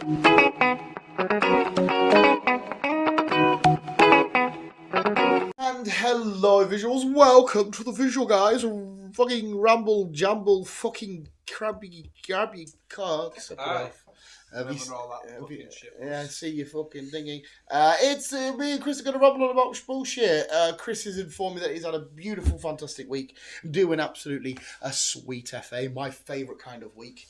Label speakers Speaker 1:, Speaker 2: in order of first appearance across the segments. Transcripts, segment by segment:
Speaker 1: And hello, visuals. Welcome to the visual guys. Fucking ramble, jamble, fucking crabby cocks.
Speaker 2: Aye.
Speaker 1: Have you,
Speaker 2: All that fucking shit.
Speaker 1: yeah, I see you fucking thinking. It's me and Chris are going to ramble on about bullshit. Chris has informed me that he's had a beautiful, fantastic week, doing absolutely a sweet FA. My favourite kind of week.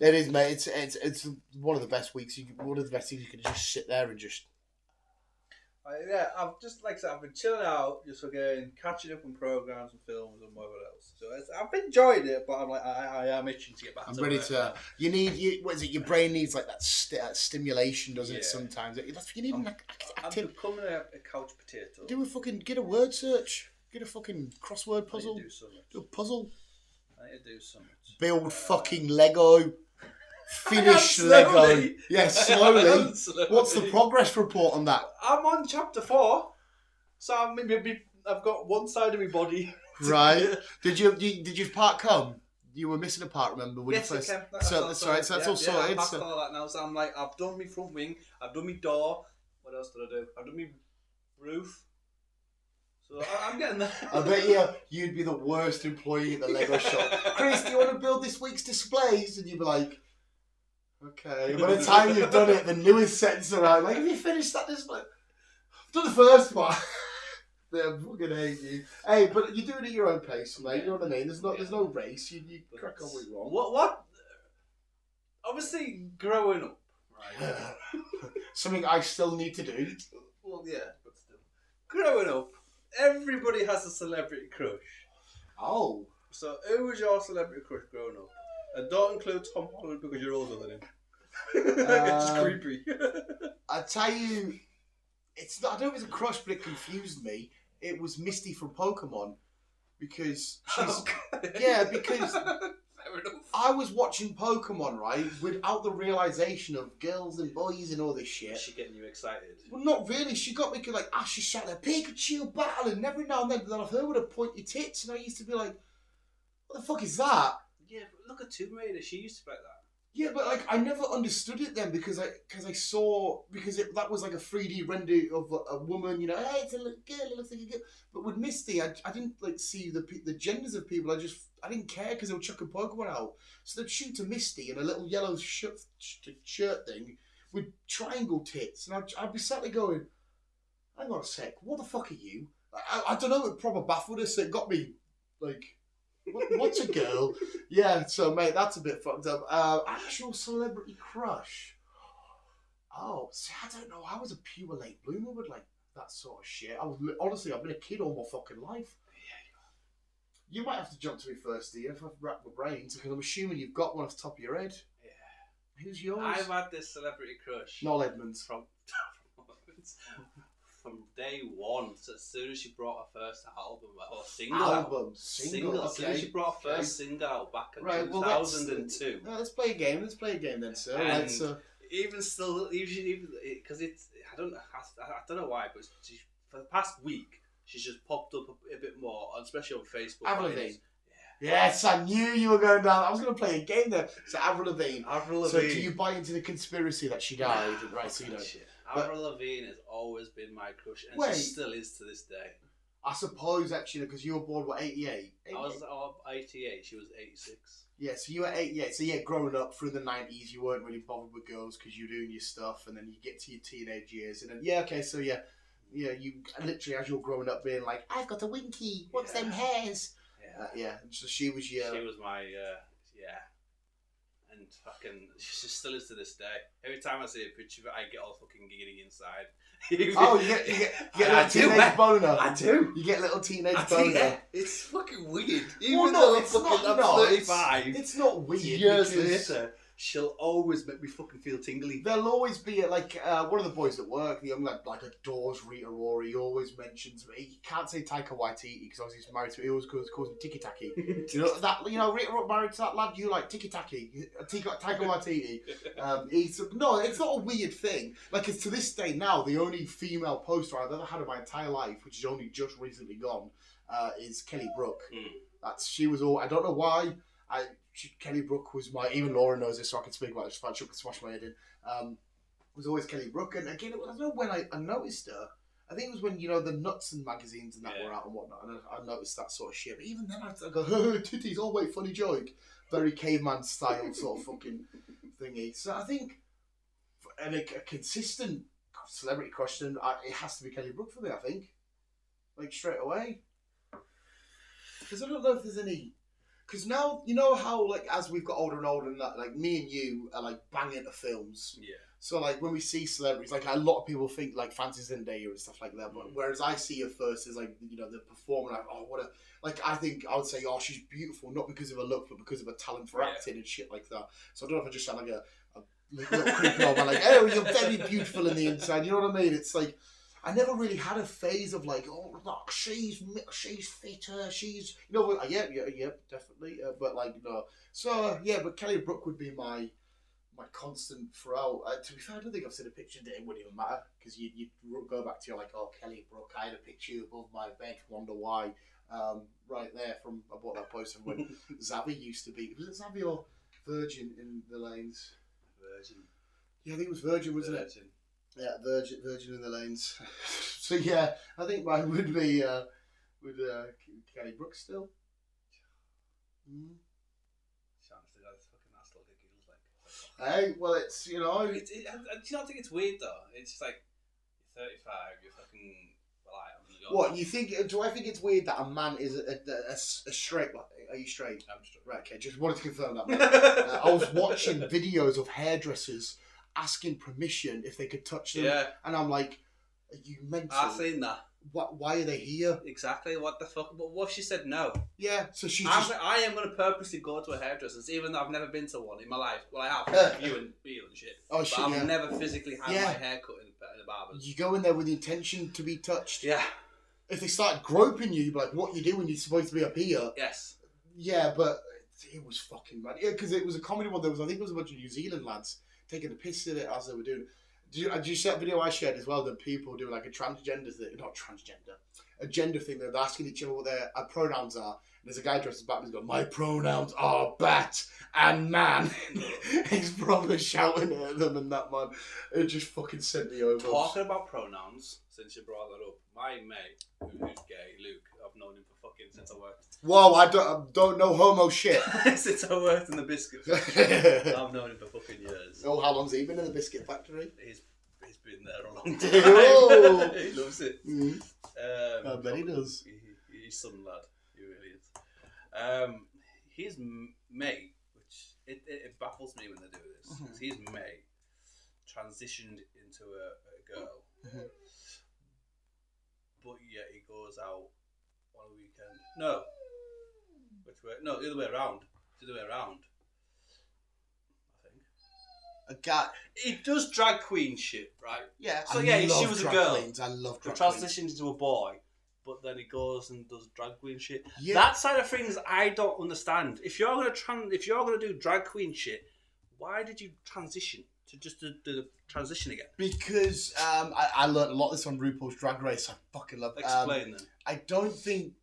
Speaker 1: It is, mate. It's one of the best weeks. One of the best things you can just sit there and just.
Speaker 2: Yeah, I've just like I said, I've been chilling out, just again catching up on programs and films and whatever else. So I've enjoyed it, but I'm like I am itching to get back.
Speaker 1: I'm
Speaker 2: to
Speaker 1: ready
Speaker 2: work
Speaker 1: to.
Speaker 2: now.
Speaker 1: You need. What is it? Your brain needs like that stimulation, doesn't it?
Speaker 2: Yeah.
Speaker 1: Sometimes you need an
Speaker 2: I'm
Speaker 1: activity.
Speaker 2: becoming a couch potato.
Speaker 1: Get a word search. Get a fucking crossword
Speaker 2: I
Speaker 1: puzzle.
Speaker 2: need to do something.
Speaker 1: Do a puzzle.
Speaker 2: I need to do something.
Speaker 1: Build fucking Lego. Finish Lego.
Speaker 2: Slowly.
Speaker 1: Yeah, slowly.
Speaker 2: Slowly.
Speaker 1: What's the progress report on that?
Speaker 2: I'm on chapter 4, so I've got one side of my body.
Speaker 1: Right. Did your part come? You were missing a part, remember? When
Speaker 2: Yes,
Speaker 1: you first...
Speaker 2: it can.
Speaker 1: So that's right. So that's all sorted.
Speaker 2: I've passed
Speaker 1: So...
Speaker 2: all that now. So I'm like, I've done my front wing, I've done my door. What else did I do? I've done my roof. So I'm getting there.
Speaker 1: I bet you'd be the worst employee at the Lego shop. Chris, do you want to build this week's displays? And you'd be like, okay. By the time you've done it, the newest set's around. Like, have you finished that display? I've done the first one. They fucking hate you. Hey, but you're doing it at your own pace, mate. You know what I mean? There's no race. You crack on what you want.
Speaker 2: What? Obviously, growing up, right?
Speaker 1: Something I still need to do.
Speaker 2: Well, yeah, but still. Growing up, everybody has a celebrity crush.
Speaker 1: Oh.
Speaker 2: So, who was your celebrity crush growing up? And don't include Tom Holland because you're older than him. It's just creepy.
Speaker 1: I tell you, it's not. I don't know if it's a crush, but it confused me. It was Misty from Pokemon because she's because
Speaker 2: Fair enough.
Speaker 1: I was watching Pokemon right without the realization of girls and boys and all this shit.
Speaker 2: Is she getting you excited?
Speaker 1: Well, not really. She got me like, Ash is shot there, Pikachu battle, and every now and then, I've heard with her pointy tits, and I used to be like, what the fuck is that?
Speaker 2: Yeah, but look at Tomb Raider. She used to be like that.
Speaker 1: Yeah, but like I never understood it then because I saw that was like a 3D render of a woman, you know, hey, it's a little girl, it looks like a girl. But with Misty, I didn't like see the genders of people. I didn't care because they were chucking Pokemon out. So they'd shoot a Misty in a little yellow shirt thing with triangle tits, and I'd be sat there going, hang on a sec, what the fuck are you? I don't know, it probably baffled us. So it got me like. What's a girl? Yeah, so mate, that's a bit fucked up. Actual celebrity crush. Oh, see, I don't know. I was a pure late bloomer with like that sort of shit. Honestly, I've been a kid all my fucking life. Yeah, you might have to jump to me first, Ian, if I've racked my brains, because I'm assuming you've got one off the top of your head.
Speaker 2: Yeah.
Speaker 1: Who's yours?
Speaker 2: I've had this celebrity crush.
Speaker 1: Noel Edmonds.
Speaker 2: From day one, so as soon as she brought her first album or single,
Speaker 1: Single.
Speaker 2: as soon as she brought her first single out back in
Speaker 1: Right,
Speaker 2: 2002.
Speaker 1: Let's play a game. Let's play a game then, sir.
Speaker 2: And
Speaker 1: Right, so
Speaker 2: even still, usually because it's I don't know why, but for the past week she's just popped up a bit more, especially on Facebook.
Speaker 1: Avril Lavigne. Yes, I knew you were going down. I was going to play a game there. So Avril Lavigne. So do you buy into the conspiracy that she died? Right, so you know.
Speaker 2: Avril Lavigne has always been my crush, and she still is to this day.
Speaker 1: I suppose actually, because you were born what 88.
Speaker 2: I was 88. She was 86.
Speaker 1: Yeah, so you were 88. So yeah, growing up through the 90s, you weren't really bothered with girls because you're doing your stuff, and then you get to your teenage years, and then you literally as you're growing up being like, I've got a winky. What's them hairs? Yeah. So she was your.
Speaker 2: She was my and fucking, she still is to this day. Every time I see a picture of it, I get all fucking giggly inside.
Speaker 1: Oh, you get a little teenage boner.
Speaker 2: I do.
Speaker 1: You get a little teenage boner.
Speaker 2: Yeah. It's fucking weird. Even
Speaker 1: Well, no,
Speaker 2: though
Speaker 1: it's
Speaker 2: I'm
Speaker 1: not.
Speaker 2: 35.
Speaker 1: It's not weird.
Speaker 2: Years
Speaker 1: because
Speaker 2: later, she'll always make me fucking feel tingly.
Speaker 1: There'll always be like one of the boys at work, the young lad, like adores Rita Ora. He always mentions me. He can't say Taika Waititi because obviously he's married to. He always calls him Tiki Taki. You know that. You know Rita Ora married to that lad. You like Tiki Taki, Taika Waititi. It's not a weird thing. Like it's to this day now the only female poster I've ever had in my entire life, which is only just recently gone, is Kelly Brook. She was all. I don't know why. Kelly Brook was my, even Laura knows this, so I can speak about it. I can smash my head in. Was always Kelly Brook, and again, I don't know when I noticed her. I think it was when the Nuts and magazines and that were out and whatnot, and I noticed that sort of shit. But even then, I go, titties, oh wait, funny joke, very caveman style sort of fucking thingy. So I think, and a consistent celebrity question, it has to be Kelly Brook for me. I think, like straight away, because I don't know if there's any. Because now, you know how, like, as we've got older and older, and that, like, me and you are, like, banging to films. Yeah. So, like, when we see celebrities, like, a lot of people think, like, Frances Zendaya and stuff like that. But whereas I see her first as, like, the performer, like, oh, what a... Like, I think I would say, oh, she's beautiful, not because of her look, but because of her talent for acting and shit like that. So I don't know if I just sound like a little creepy old man, like, oh, you're very beautiful in the inside. You know what I mean? It's like... I never really had a phase of like, oh, look, she's fitter, she's, yeah, definitely, but like, So, yeah, but Kelly Brook would be my constant throughout. To be fair, I don't think I've seen a picture that it wouldn't even matter, because you go back to, like, oh, Kelly Brook, I had a picture above my bed, wonder why, right there from, I bought that poster when Zavi used to be, was it Zavi or Virgin in the Lanes?
Speaker 2: Virgin.
Speaker 1: Yeah, I think it was Virgin, wasn't it? Yeah, Virgin in the Lanes. So yeah, I think mine would be Kelly Brook still.
Speaker 2: Chance to go to fucking that still get giggles like.
Speaker 1: Hey, well, it's
Speaker 2: do you not think it's weird though? It's just like you're 35, you're fucking.
Speaker 1: What you think? Do I think it's weird that a man is a straight? Are you straight? I'm straight. Right. Okay. Just wanted to confirm that. I was watching videos of hairdressers asking permission if they could touch them, and I'm like, "Are you mental?"
Speaker 2: I've seen that.
Speaker 1: Why are they here?
Speaker 2: Exactly. What the fuck? But what if she said no?
Speaker 1: Yeah. So
Speaker 2: I am going to purposely go to a hairdresser's, even though I've never been to one in my life. Well, I have you and shit. Oh shit! But I've never physically had my hair cut in the barber's.
Speaker 1: You go in there with the intention to be touched.
Speaker 2: Yeah.
Speaker 1: If they start groping you, you'd be like, "What you doing? You're supposed to be up here."
Speaker 2: Yes.
Speaker 1: Yeah, but it was fucking mad. Yeah, because it was a comedy one. I think it was a bunch of New Zealand lads taking the piss of it as they were doing. Did you see that video I shared as well? That people doing like a transgender thing, not transgender, a gender thing. They're asking each other what their pronouns are. And there's a guy dressed as Batman who's got, "My pronouns are bat and man." He's probably shouting at them and that, man. It just fucking sent me over.
Speaker 2: Talking about pronouns, since you brought that up, my mate, who's gay, Luke, I've known him for fucking since I worked.
Speaker 1: Whoa, I don't know homo shit.
Speaker 2: Since I worked in the biscuit factory. I've known him for fucking years.
Speaker 1: Oh, how long's he been in the biscuit factory?
Speaker 2: He's been there a long time. He loves it.
Speaker 1: I bet he does.
Speaker 2: He's some lad. He really is. His mate, which it baffles me when they do this, because his mate transitioned into a girl. But yet he goes out on a weekend. No. Which way? No, the other way around. It's the other way around. I think.
Speaker 1: A guy.
Speaker 2: He does drag queen shit, right?
Speaker 1: Yeah.
Speaker 2: So she was a girl.
Speaker 1: Queens. I love drag
Speaker 2: queens. Transitions into a boy, but then he goes and does drag queen shit.
Speaker 1: Yeah.
Speaker 2: That side of things I don't understand. If you're gonna do drag queen shit, why did you transition to just do the transition again?
Speaker 1: Because I learned a lot of this on RuPaul's Drag Race. I fucking love it.
Speaker 2: Explain then.
Speaker 1: I don't think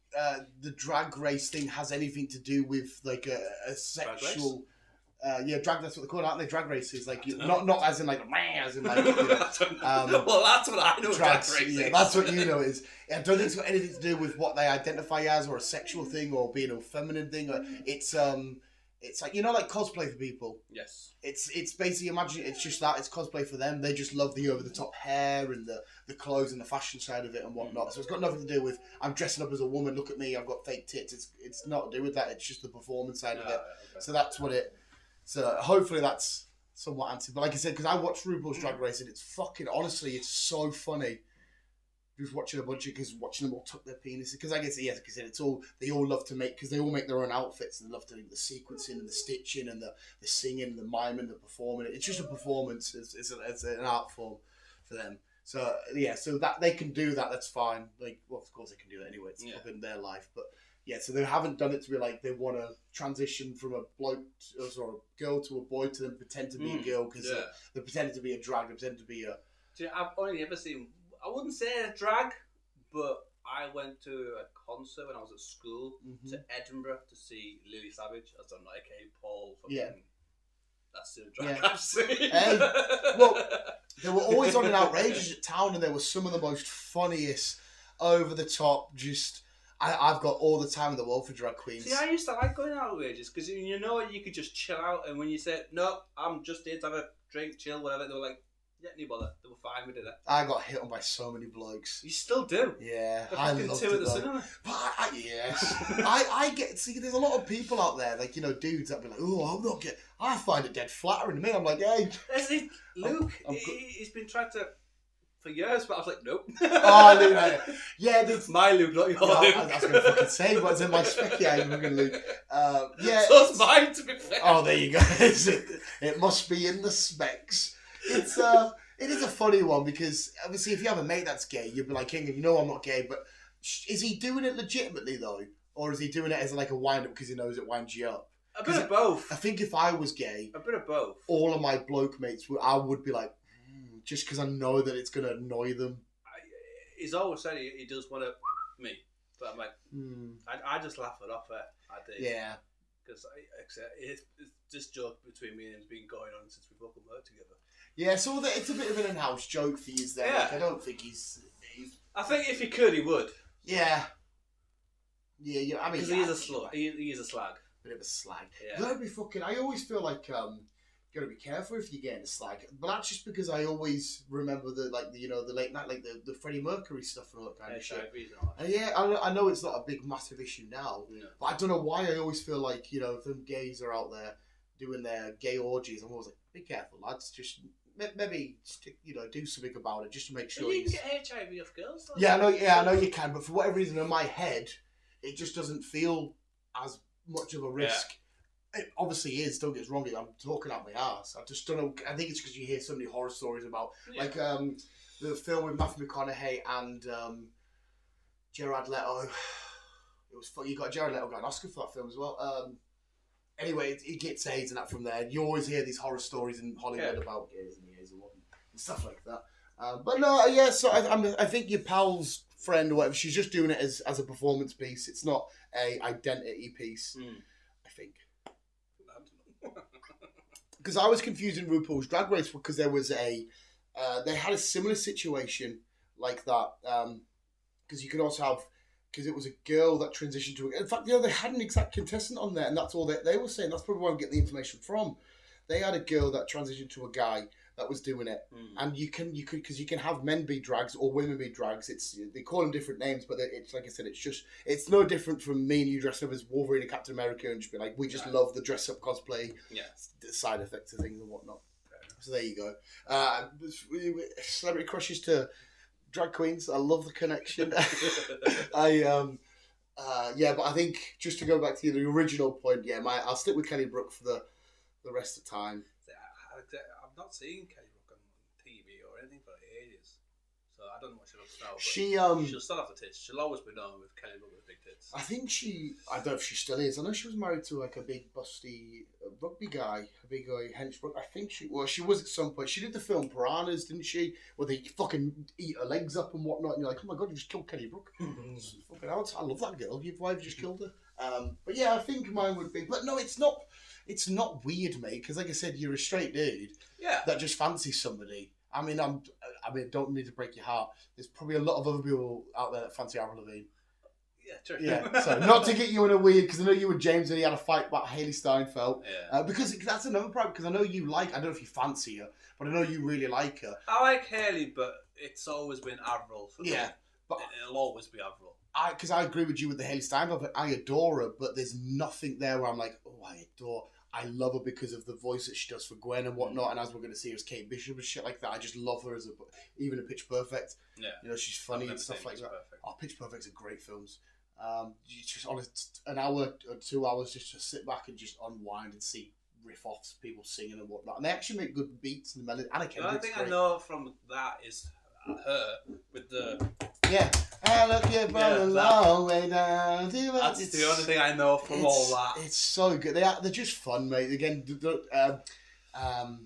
Speaker 1: the drag race thing has anything to do with like a sexual. Drag. That's what they call it, aren't they? Drag races, like not as in like as in like.
Speaker 2: Well, that's what I know. Drag race.
Speaker 1: Yeah, that's what you know it is. I don't think it's got anything to do with what they identify as, or a sexual thing, or being a feminine thing. It's like, like cosplay for people.
Speaker 2: Yes.
Speaker 1: It's basically, imagine it's just that, it's cosplay for them. They just love the over the top hair and the clothes and the fashion side of it and whatnot. So it's got nothing to do with I'm dressing up as a woman. Look at me, I've got fake tits. It's not to do with that. It's just the performance side of it. Okay. So that's what it. So hopefully that's somewhat answered. But like I said, because I watched RuPaul's Drag Race and it's fucking, honestly, it's so funny. Just watching a bunch of, because watching them all tuck their penises, because I guess, yes, because it's all, they all love to make, because they all make their own outfits and they love to do the sequencing and the stitching and the singing and the miming, the performing. It's just a performance. It's an art form for them. So yeah, so that they can do that, that's fine. Like, well, of course they can do that anyway. It's fucking their life, but yeah. So they haven't done it to be like they want to transition from a bloke or a girl to a boy to then pretend to be a girl because they're pretending to be a drag, they're pretending to be a.
Speaker 2: I've only ever seen. I wouldn't say a drag, but I went to a concert when I was at school to Edinburgh to see Lily Savage. I was on like a Paul.
Speaker 1: Yeah.
Speaker 2: That's the drag I've seen.
Speaker 1: Well, they were always on in Outrageous at town, and they were some of the most funniest, over the top. Just I've got all the time in the world for drag queens.
Speaker 2: See, I used to like going Outrageous because you could just chill out, and when you said no, I'm just here to have a drink, chill, whatever, they were like, yeah, no bother. They were fine with it.
Speaker 1: I got hit on by so many blokes.
Speaker 2: You still do?
Speaker 1: Yeah,
Speaker 2: I loved it. At the cinema.
Speaker 1: But I get see. There's a lot of people out there, like dudes that be like, oh, I'm not getting. I find it dead flattering to me. I'm like, hey,
Speaker 2: Luke. He's been trying to for years, but I was like, nope.
Speaker 1: Oh, Luke, yeah, that's
Speaker 2: my Luke, not your Luke.
Speaker 1: I was going to fucking say what's in my spec. Yeah, I'm fucking Luke. Yeah,
Speaker 2: so it's mine, to be fair.
Speaker 1: Oh, there you go. It must be in the specs. It is a funny one because obviously if you have a mate that's gay, you'd be like, King, I'm not gay, but is he doing it legitimately though, or is he doing it as like a wind up because he knows it winds you up?
Speaker 2: A bit of both.
Speaker 1: I think if I was gay,
Speaker 2: a bit of both.
Speaker 1: All of my bloke mates, I would be like, just because I know that it's going to annoy them.
Speaker 2: He's always said he does want to me, but I'm like, I just laugh it off. I do.
Speaker 1: Yeah.
Speaker 2: Because it's this joke between me and him's been going on since we both worked together.
Speaker 1: Yeah, so it's a bit of an in-house joke for you there. Yeah. Like, I don't think he's...
Speaker 2: I think if he could, he would.
Speaker 1: Yeah. Yeah, I mean...
Speaker 2: Because he is a slag. He is a slag.
Speaker 1: Bit of a slag.
Speaker 2: Yeah.
Speaker 1: You gotta be fucking... I always feel like, you gotta be careful if you're getting a slag. But that's just because I always remember the late night, like the Freddie Mercury stuff and all that kind of shit. And yeah, I know it's not a big, massive issue now. No. But I don't know why I always feel like, if them gays are out there doing their gay orgies, I'm always like, be careful, lads. Just... maybe do something about it just to make sure.
Speaker 2: You can get HIV off girls.
Speaker 1: Yeah, I know you can, but for whatever reason, in my head, it just doesn't feel as much of a risk. Yeah. It obviously is. Don't get us wrong. I'm talking out my ass. I just don't know. I think it's because you hear so many horror stories about like the film with Matthew McConaughey and Jared Leto. It was fun. You got Jared Leto got an Oscar for that film as well. Anyway, he gets AIDS and that from there. You always hear these horror stories in Hollywood about gays and gays and stuff like that. But no, yeah. So I think your pal's friend or whatever, she's just doing it as a performance piece. It's not a identity piece. I think. Because I was confused in RuPaul's Drag Race because there was they had a similar situation like that. Because you could also have. Because it was a girl that transitioned to... In fact, they had an exact contestant on there, and that's all they were saying. That's probably where I'm getting the information from. They had a girl that transitioned to a guy that was doing it. And you can have men be drags or women be drags. They call them different names, but it's like I said, it's no different from me and you dressing up as Wolverine and Captain America and just be like, we just love the dress up cosplay, side effects of things and whatnot. So there you go. Celebrity crushes to... drag queens, I love the connection. But I think just to go back to the original point, I'll stick with Kelly Brook for the rest of the time.
Speaker 2: I've not seen Kelly Brook on TV or anything for ages, so I don't know what she looks now. She'll still have the tits. She'll always be known with Kelly Brook with big tits.
Speaker 1: I think I don't know if she still is. I know she was married to like a big busty rugby guy, a big guy, Hench Brook. I think she was at some point. She did the film Piranhas, didn't she? Where they fucking eat her legs up and whatnot, and you're like, oh my god, you just killed Kelly Brook. Fucking hell, I love that girl. Why have you just killed her? But yeah, I think mine would be. But no, it's not. It's not weird, mate. Because like I said, you're a straight dude.
Speaker 2: Yeah.
Speaker 1: That just fancies somebody. I mean, don't need to break your heart. There's probably a lot of other people out there that fancy Avril Lavigne.
Speaker 2: Yeah, true.
Speaker 1: Yeah, so not to get you in a weird, because I know you and James and he had a fight about Hailey Steinfeld.
Speaker 2: Yeah.
Speaker 1: Because that's another problem, because I know you I don't know if you fancy her, but I know you really like her.
Speaker 2: I like Hailey, but it's always been Avril for me.
Speaker 1: Yeah. But
Speaker 2: it'll always be Avril.
Speaker 1: Because I agree with you with the Hailey Steinfeld, but I adore her, but there's nothing there where I'm like, oh, I love her because of the voice that she does for Gwen and whatnot, and as we're going to see her as Kate Bishop and shit like that, I just love her even in Pitch Perfect.
Speaker 2: Yeah.
Speaker 1: She's funny and stuff like that.
Speaker 2: Perfect.
Speaker 1: Oh, Pitch Perfect's a great films. You just on an hour or 2 hours just to sit back and just unwind and see riff-offs, people singing and whatnot. And they actually make good beats and melody. Anna Kendrick's
Speaker 2: the only thing I know from that is her with the...
Speaker 1: Yeah. I look you from a long way down.
Speaker 2: That's the only thing I know from all that.
Speaker 1: It's so good. They're just fun, mate. Again,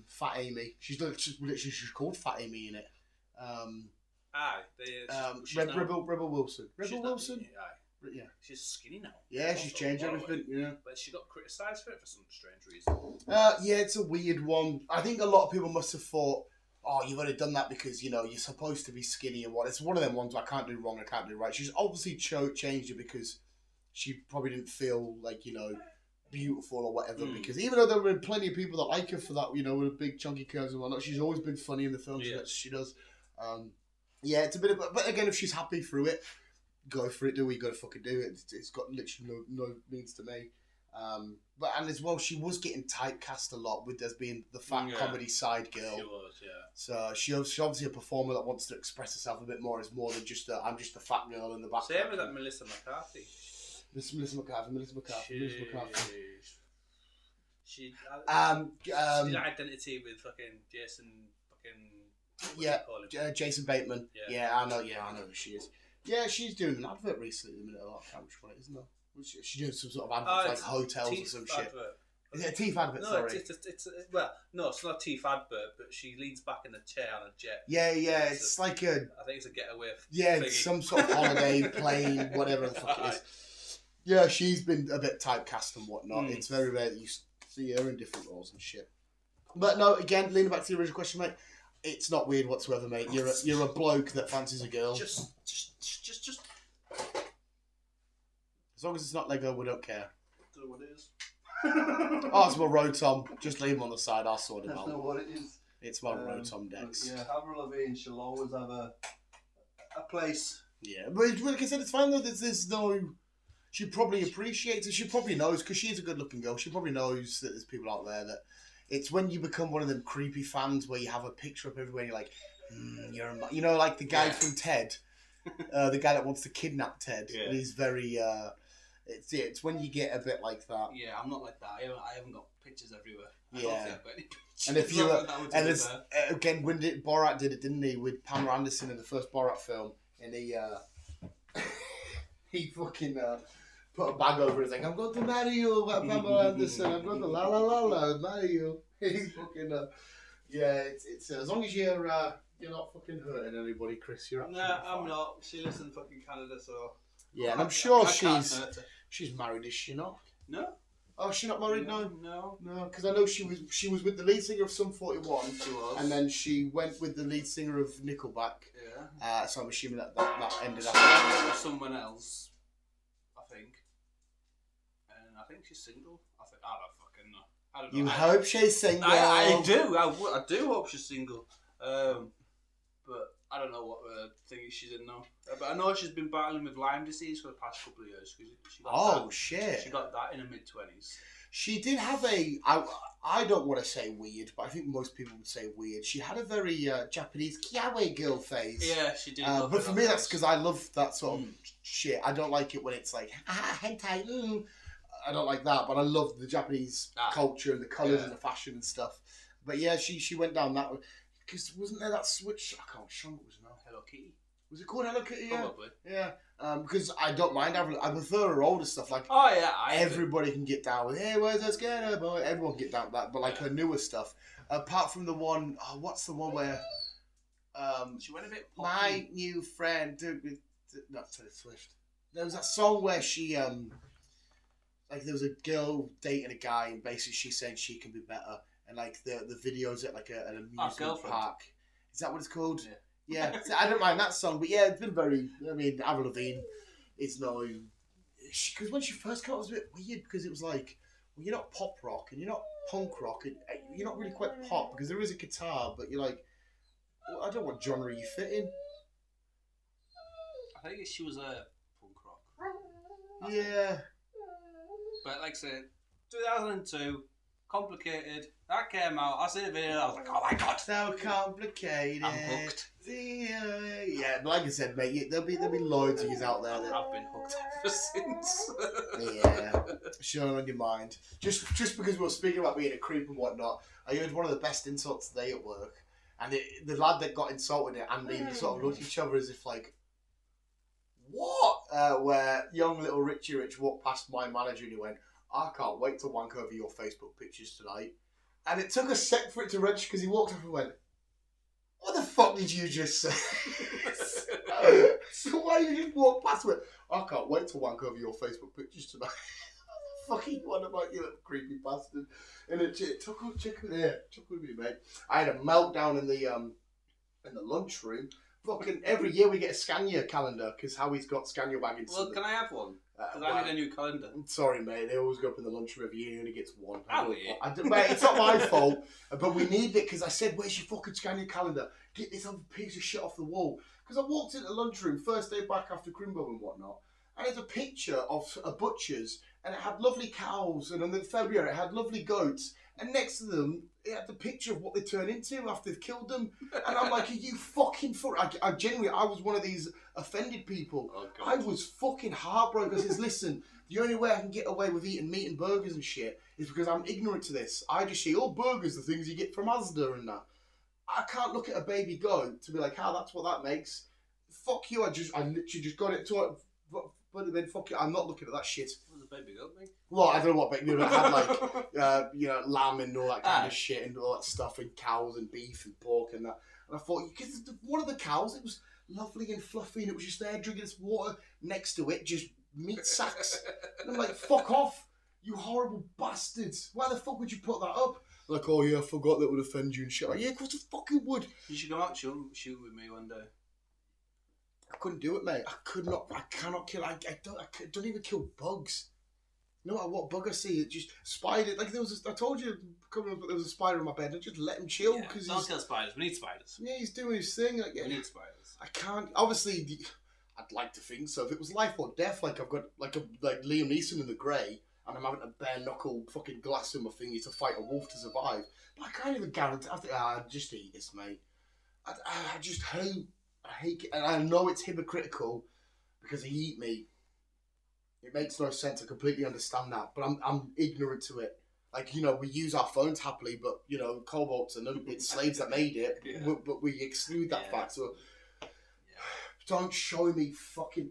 Speaker 1: Fat Amy. She's literally called Fat Amy in it.
Speaker 2: Aye. She's now,
Speaker 1: Rebel Wilson. Rebel Wilson?
Speaker 2: Aye.
Speaker 1: Yeah.
Speaker 2: She's skinny now.
Speaker 1: Yeah, she's changed everything, yeah.
Speaker 2: But she got criticised for it for some strange reason.
Speaker 1: Yeah, it's a weird one. I think a lot of people must have thought, oh, you've only done that because, you know, you're supposed to be skinny and what. It's one of them ones where I can't do wrong, I can't do right. She's obviously changed it because she probably didn't feel like, you know, beautiful or whatever. Because even though there were plenty of people that like her for that, you know, with big chunky curves and whatnot, she's always been funny in the films that she does. Yeah, it's a bit of, but again, if she's happy through it, go for it. Do what you got to fucking do. It's got literally no means to me. But and as well, she was getting typecast a lot with as being the fat comedy side girl.
Speaker 2: She was, yeah.
Speaker 1: So she's obviously a performer that wants to express herself a bit more. As more than just I'm just a fat girl in the back.
Speaker 2: Same with that Melissa McCarthy.
Speaker 1: Melissa McCarthy.
Speaker 2: She did identity with fucking Jason fucking
Speaker 1: Jason Bateman. Yeah, I know who she is. Yeah, she's doing an advert recently at the minute. I can't remember what it is now. She's doing some sort of advert like hotels or some shit. Is it a teeth advert?
Speaker 2: No,
Speaker 1: sorry.
Speaker 2: It's not a teeth advert, but she leans back in a chair on a jet.
Speaker 1: Yeah, it's like a.
Speaker 2: I think it's a getaway.
Speaker 1: It's some sort of holiday plane, whatever the fuck it is. Yeah, she's been a bit typecast and whatnot. It's very rare that you see her in different roles and shit. But no, again, leaning back to the original question, mate. It's not weird whatsoever, mate. You're a bloke that fancies a girl.
Speaker 2: Just.
Speaker 1: As long as it's not Lego, we don't care.
Speaker 2: Don't know what it is.
Speaker 1: Oh, it's my Rotom. Just leave him on the side. I'll sort him out.
Speaker 3: That's not what it is.
Speaker 1: It's my Rotom Dex.
Speaker 3: Yeah, Avril Lavigne, she'll always have a place.
Speaker 1: Yeah, but like I said, it's fine though. There's no. She probably appreciates it. She probably knows because she's a good-looking girl. She probably knows that there's people out there that. It's when you become one of them creepy fans where you have a picture up everywhere. And you're like, you know, like the guy from Ted, the guy that wants to kidnap Ted.
Speaker 2: Yeah.
Speaker 1: And he's very. It's when you get a bit like that.
Speaker 2: Yeah, I'm not like that. I haven't got pictures everywhere. I
Speaker 1: Yeah.
Speaker 2: don't think I've got any pictures.
Speaker 1: And if you again, when Borat did it, didn't he, with Pamela Anderson in the first Borat film, and he fucking put a bag over his like, I'm going to marry you, Pamela Anderson. I'm going to la marry you. He's fucking it's as long as you're not fucking hurting anybody, Chris. You're absolutely fine.
Speaker 2: I'm not. She lives in fucking Canada, so
Speaker 1: yeah, and I'm sure she's married, is she not?
Speaker 2: No.
Speaker 1: Oh, she's not married now?
Speaker 2: No.
Speaker 1: No, because I know she was with the lead singer of Sum 41.
Speaker 2: She was.
Speaker 1: And then she went with the lead singer of Nickelback.
Speaker 2: Yeah.
Speaker 1: So I'm assuming that ended up.
Speaker 2: She went with someone else, I think. And I think she's single. I don't fucking know. I don't know.
Speaker 1: You hope she's single.
Speaker 2: I do. I do hope she's single. But I don't know what thing she's in now. But I know she's been battling with Lyme disease for the past couple of years. She got
Speaker 1: shit.
Speaker 2: She got that in her mid-20s.
Speaker 1: She did have I don't want to say weird, but I think most people would say weird. She had a very Japanese kiawe girl phase.
Speaker 2: Yeah, she did.
Speaker 1: But for me, that's because I love that sort of shit. I don't like it when it's like, hentai, I don't like that, but I love the Japanese culture and the colours and the fashion and stuff. But yeah, she went down that way. Because wasn't there that switch? I can't remember what it was now.
Speaker 2: Hello Kitty.
Speaker 1: Was it called Hello Kitty?
Speaker 2: Probably.
Speaker 1: Yeah. Because I don't mind. I prefer her older stuff. Like, everybody can get down with, hey, where's that skater boy? Everyone can get down with that. But like her newer stuff, apart from the one, what's the one where
Speaker 2: she went a bit poppy.
Speaker 1: My new friend, not Taylor Swift. There was that song where she like there was a girl dating a guy, and basically she's saying she can be better. And like the videos at like an amusement park. Is that what it's called? Yeah. So I don't mind that song, but yeah, it's been very. I mean, Avril Lavigne is no. Because when she first came out, it was a bit weird because it was like, well, you're not pop rock and you're not punk rock and you're not really quite pop because there is a guitar, but you're like, well, I don't know what genre you fit in.
Speaker 2: I think she was a punk rock.
Speaker 1: Yeah.
Speaker 2: But like I said, 2002. Complicated. That came out. I seen the video. I was like, "Oh my god,
Speaker 1: so complicated."
Speaker 2: I'm hooked.
Speaker 1: Yeah, but like I said, mate, there'll be loads of yous out there.
Speaker 2: I've been hooked ever since.
Speaker 1: Yeah, sure on your mind. Just because we were speaking about being a creep and whatnot, I heard one of the best insults today at work, and the lad that got insulted and they sort of looked at each other as if like, what? Where young little Richie Rich walked past my manager and he went, I can't wait to wank over your Facebook pictures tonight. And it took a sec for it to register because he walked up and went, what the fuck did you just say? So why you just walk past it? I can't wait to wank over your Facebook pictures tonight. Fucking one about you, little creepy bastard. And it chuckled with me, mate. I had a meltdown in the lunchroom. Fucking every year we get a Scania calendar because Howie's got Scania wagons.
Speaker 2: Well, can I have one? Because I need a new calendar.
Speaker 1: Sorry, mate. They always go up in the lunchroom every year and he gets one.
Speaker 2: Mate,
Speaker 1: it's not my fault, but we need it because I said, "Where's your fucking Scania calendar? Get this other piece of shit off the wall." Because I walked into the lunchroom first day back after Crimbo and whatnot, and there's a picture of a butcher's, and it had lovely cows, and in February it had lovely goats, and next to them it had the picture of what they turn into after they've killed them, and I'm like, "Are you fucking I genuinely, I was one of these offended people.
Speaker 2: Oh, God.
Speaker 1: I was fucking heartbroken. I says, listen, the only way I can get away with eating meat and burgers and shit is because I'm ignorant to this. I just see all burgers, the things you get from Asda and that. I can't look at a baby goat to be like, that's what that makes. Fuck you, I literally just got it to it. But then fuck it, I'm not looking at that shit.
Speaker 2: What does a baby goat make?
Speaker 1: Well, I don't know what baby goat had, like, lamb and all that kind of shit and all that stuff, and cows and beef and pork and that. And I thought, because one of the cows, it was lovely and fluffy, and it was just there drinking its water. Next to it, just meat sacks. And I'm like, fuck off, you horrible bastards. Why the fuck would you put that up? Like, oh yeah, I forgot that would offend you and shit. Like, yeah, of course it fucking would.
Speaker 2: You should come out and shoot with me one day.
Speaker 1: I couldn't do it, mate. I cannot kill. I don't even kill bugs. No matter what bug I see, it just spider. Like I told you, coming up, there was a spider in my bed. I just let him chill because
Speaker 2: don't kill spiders. We need spiders.
Speaker 1: Yeah, he's doing his thing. Like,
Speaker 2: we need spiders.
Speaker 1: I can't. Obviously, I'd like to think so. If it was life or death, like I've got like Liam Neeson in The Grey, and I'm having a bare knuckle fucking glass in my thingy to fight a wolf to survive. But I can't even guarantee. I think I'd just eat this, mate. I just hate. I hate it, and I know it's hypocritical because he eat meat. It makes no sense. I completely understand that, but I'm ignorant to it. Like, you know, we use our phones happily, but you know, cobalts and it's slaves that made it.
Speaker 2: Yeah.
Speaker 1: But we exclude that fact. So don't show me fucking.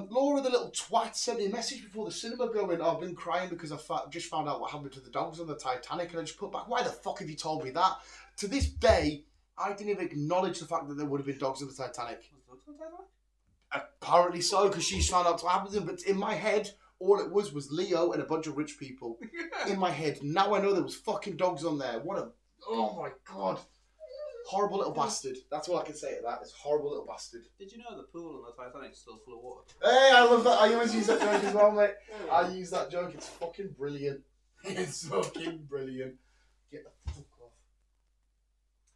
Speaker 1: Laura, the little twat, sent me a message before the cinema going, I've been crying because I just found out what happened to the dogs on the Titanic, and I just put back, why the fuck have you told me that? To this day, I didn't even acknowledge the fact that there would have been dogs on the Titanic.
Speaker 2: Was dogs on the Titanic?
Speaker 1: Apparently so, because she's found out what happened to them. But in my head, all it was Leo and a bunch of rich people. In my head. Now I know there was fucking dogs on there. Oh my God. Horrible little bastard. That's all I can say to that. It's horrible little bastard.
Speaker 2: Did you know the pool on the Titanic is still full of water?
Speaker 1: Hey, I love that. I always use that joke as well, mate. I use that joke. It's fucking brilliant. It's fucking brilliant. Get the fuck off.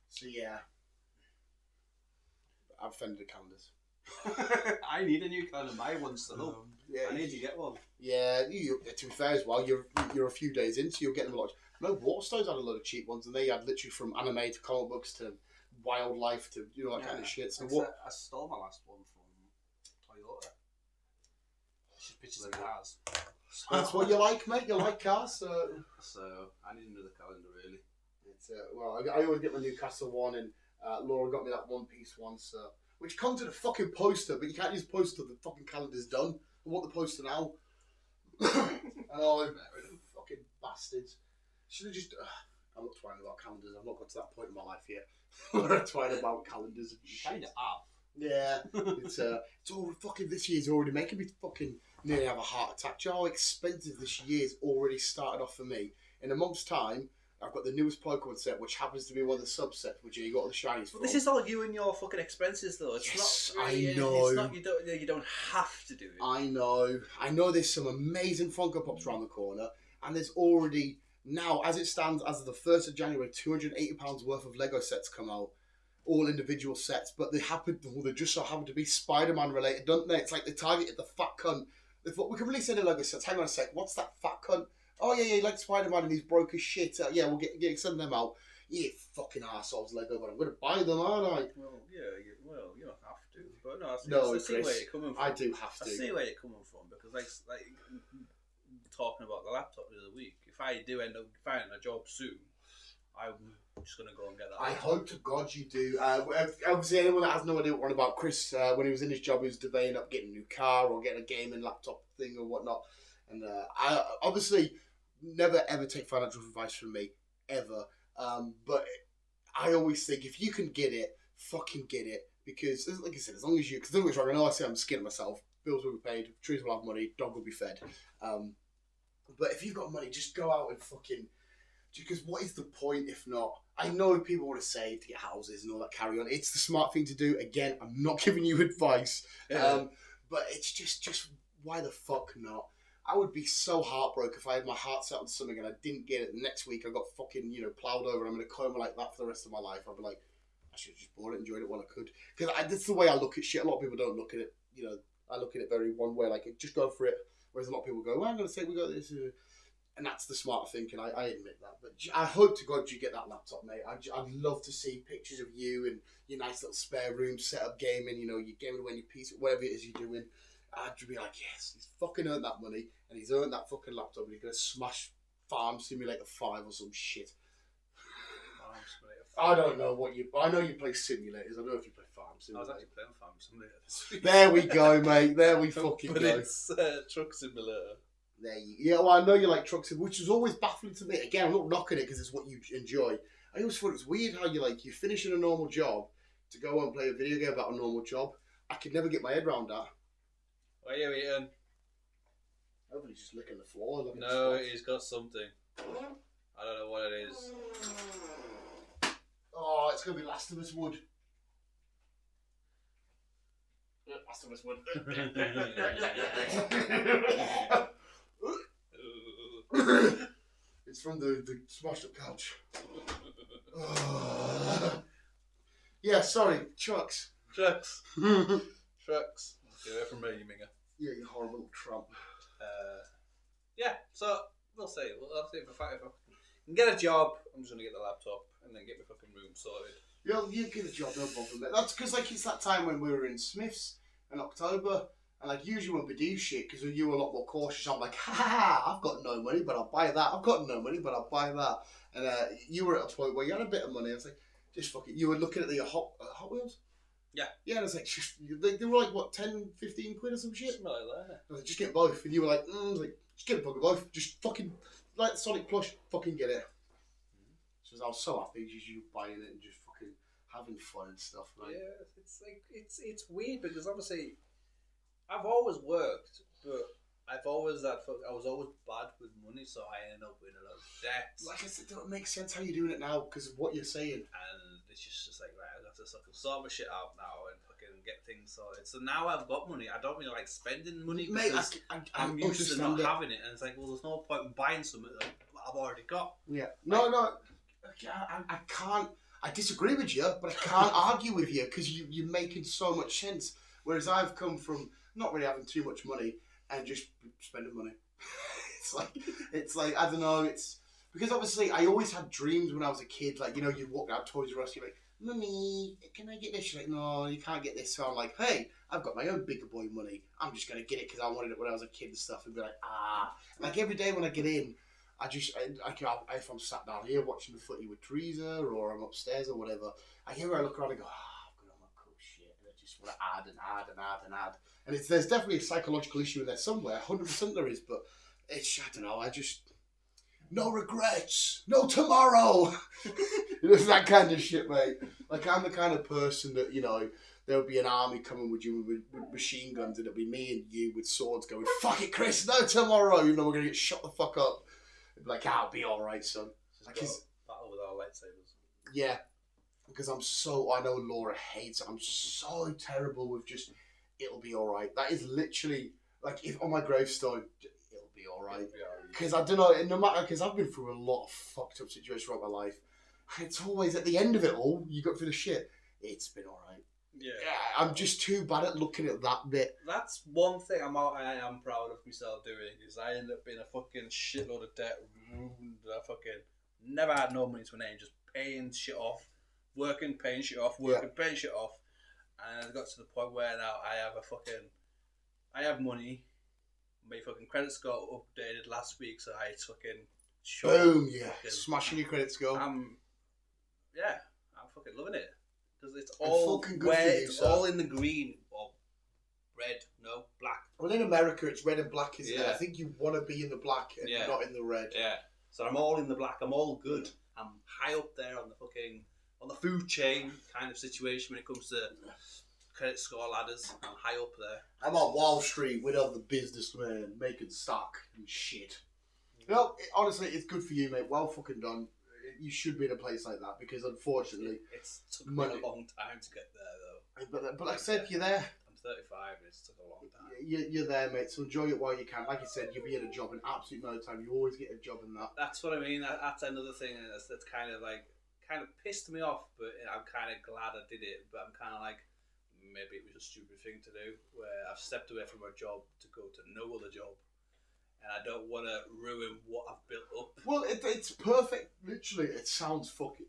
Speaker 1: So yeah. I've offended the calendars.
Speaker 2: I need a new calendar. My one's still up.
Speaker 1: Yeah,
Speaker 2: I need to get one.
Speaker 1: Yeah, to be fair as well, you're a few days in, so you'll get them a lot. No, Waterstones had a lot of cheap ones, and they had literally from anime to comic books to wildlife to that kind of shit. So
Speaker 2: I stole my last one from Toyota. It's just pictures of cars.
Speaker 1: That's what you like, mate. You like cars, so
Speaker 2: I need another calendar, really.
Speaker 1: It's well, I always get my Newcastle one, and Laura got me that One Piece one, so which comes with a fucking poster, but you can't use poster. The fucking calendar's done. I want the poster now. And all fucking bastards. Should have just. I'm not trying about calendars. I've not got to that point in my life yet. Where I'm trying about calendars and shit.
Speaker 2: Kind of have.
Speaker 1: Yeah, it's all fucking. This year's already making me fucking nearly have a heart attack. Do you know how expensive this year's already started off for me? In a month's time, I've got the newest Pokemon set, which happens to be one of the subsets, which you got all the shinies from.
Speaker 2: But this is all you and your fucking expenses, though. It's
Speaker 1: yes,
Speaker 2: not really,
Speaker 1: I know.
Speaker 2: It's not, you don't have to do it.
Speaker 1: I know. There's some amazing Funko Pops around the corner, and there's already now, as it stands, as of the 1st of January, £280 worth of Lego sets come out, all individual sets. But they just so happen to be Spider-Man related, don't they? It's like they targeted the fat cunt. They thought we can release any Lego sets. Hang on a sec, what's that fat cunt? Oh yeah, you like Spider-Man and he's broke as shit. Yeah, we'll get send them out. You fucking arseholes, Lego, but I'm going to buy them, aren't I?
Speaker 2: Well, yeah, you don't have to. But no, I see where you're coming from.
Speaker 1: I do have to.
Speaker 2: I see where you're coming from, because like talking about the laptop the other week, if I do end up finding a job soon, I'm just going to go and get that.
Speaker 1: I hope to God you do. Obviously, anyone that has no idea what about Chris, when he was in his job, he was debating up getting a new car or getting a gaming laptop thing or whatnot. And I obviously never ever take financial advice from me, ever. But I always think if you can get it, fucking get it. because, like I said, as long as you, because don't get me wrong, I know I say I'm skinning myself. Bills will be paid, trees will have money, dog will be fed. But if you've got money, just go out and fucking. Because what is the point if not? I know people want to save to get houses and all that carry on. It's the smart thing to do. Again, I'm not giving you advice, but it's just why the fuck not? I would be so heartbroken if I had my heart set on something and I didn't get it. The next week I got fucking plowed over and I'm in a coma like that for the rest of my life. I'd be like, I should have just bought it, enjoyed it while I could. Because that's the way I look at shit. A lot of people don't look at it. I look at it very one way, like just go for it. Whereas a lot of people go, well, I'm going to say we got this. And that's the smart thinking, I admit that. But I hope to God you get that laptop, mate. I'd love to see pictures of you and your nice little spare room, set up gaming, you're gaming away your piece, whatever it is you're doing. I'd be like, yes, he's fucking earned that money, and he's earned that fucking laptop, and he's going to smash Farm Simulator 5 or some shit.
Speaker 2: Farm Simulator 5.
Speaker 1: I don't know what I know you play simulators, I don't know if you play Farm Simulator.
Speaker 2: I was actually playing Farm Simulator this week.
Speaker 1: There we go, mate, there we fucking
Speaker 2: but
Speaker 1: go.
Speaker 2: It's Truck Simulator.
Speaker 1: Well, I know you like trucks, which is always baffling to me. Again, I'm not knocking it because it's what you enjoy. I always thought it's weird how you finishing a normal job to go and play a video game about a normal job. I could never get my head around that.
Speaker 2: What are you eating?
Speaker 1: Hopefully he's just licking the floor.
Speaker 2: No, he's got something. I don't know what it is.
Speaker 1: Oh, it's going to be Last of Us Wood. Last of Us Wood. It's from the smashed up couch. Yeah, sorry, trucks.
Speaker 2: Trucks. Trucks. Get away from me, you minger.
Speaker 1: Yeah, you horrible little tramp.
Speaker 2: Yeah, so we'll see. I'll see if I can get a job. I'm just going to get the laptop and then get my fucking room sorted.
Speaker 1: You get a job, no problem. That's because it's that time when we were in Smiths in October. And usually when we do shit, because you were a lot more cautious, I'm like, ha, I've got no money, but I'll buy that. I've got no money, but I'll buy that. And you were at a point where you had a bit of money. I was like, just fuck it. You were looking at the Hot Wheels?
Speaker 2: Yeah.
Speaker 1: Yeah, and I was like, they were like, what, 10, 15 quid or some shit?
Speaker 2: Something like that.
Speaker 1: I was like, just get both. And you were like, just get both. Just fucking, like the Sonic plush, fucking get it. So I was so happy just you buying it and just fucking having fun and stuff. Like.
Speaker 2: Yeah, it's weird because obviously I've always worked, but I was always bad with money, so I ended up in a lot of debt.
Speaker 1: Like I said, it don't make sense how you're doing it now because of what you're saying.
Speaker 2: And it's just like, right, I have to fucking sort my shit out now and fucking get things sorted. So now I've got money. I don't really like spending money because I'm used to not having it. And it's like, well, there's no point in buying something that I've already got.
Speaker 1: Yeah. No. I can't. I disagree with you, but I can't argue with you because you're making so much sense. Whereas I've come from not really having too much money and just spending money. it's like I don't know. It's because obviously I always had dreams when I was a kid. Like you walk out Toys R Us, you're like, "Mummy, can I get this?" She's like, "No, you can't get this." So I'm like, "Hey, I've got my own bigger boy money. I'm just gonna get it because I wanted it when I was a kid and stuff." And be like, like every day when I get in. If I'm sat down here watching the footy with Teresa or I'm upstairs or whatever, I hear her look around and go, I've got all my cool shit. And I just want to add and add and add and add. And there's definitely a psychological issue in there somewhere. 100% there is, but it's, I don't know, no regrets, no tomorrow. It's that kind of shit, mate. Like, I'm the kind of person that, there'll be an army coming with you with machine guns and it'll be me and you with swords going, fuck it, Chris, no tomorrow. We're going to get shot the fuck up. Like, I'll be alright, son.
Speaker 2: Like, battle with our lightsabers.
Speaker 1: Yeah. Because I know Laura hates it. I'm so terrible with just, it'll be alright. That is literally, like, if on my gravestone, it'll be alright. Because I don't know, no matter, because I've been through a lot of fucked up situations throughout my life. It's always at the end of it all, you go through the shit. It's been alright.
Speaker 2: Yeah,
Speaker 1: I'm just too bad at looking at that bit.
Speaker 2: That's one thing I am proud of myself doing is I ended up being a fucking shitload of debt, ruined. I fucking never had no money to an end, just paying shit off, working, paying shit off, paying shit off, and I got to the point where now I have money. My fucking credit score updated last week, so I fucking
Speaker 1: boom, smashing your credit score.
Speaker 2: I'm fucking loving it. Because it's all it's all in the green or red, no, black.
Speaker 1: Well, in America, it's red and black, isn't it? I think you want to be in the black and not in the red.
Speaker 2: Yeah. So I'm all in the black. I'm all good. I'm high up there on on the food chain kind of situation when it comes to credit score ladders. I'm high up there.
Speaker 1: I'm on Wall Street with other businessmen making stock and shit. No, honestly, it's good for you, mate. Well fucking done. You should be in a place like that because, unfortunately,
Speaker 2: it's took me a long time to get there, though.
Speaker 1: But like I said, you're there.
Speaker 2: I'm 35 and it's took a long time.
Speaker 1: You're there, mate. So enjoy it while you can. Like you said, you'll be in a job in absolute no time. You always get a job in that.
Speaker 2: That's what I mean. That's another thing that's kind of pissed me off. But I'm kind of glad I did it. But I'm kind of like, maybe it was a stupid thing to do. Where I've stepped away from a job to go to no other job. And I don't want to ruin what I've built up.
Speaker 1: Well, it's perfect. Literally, it sounds fucking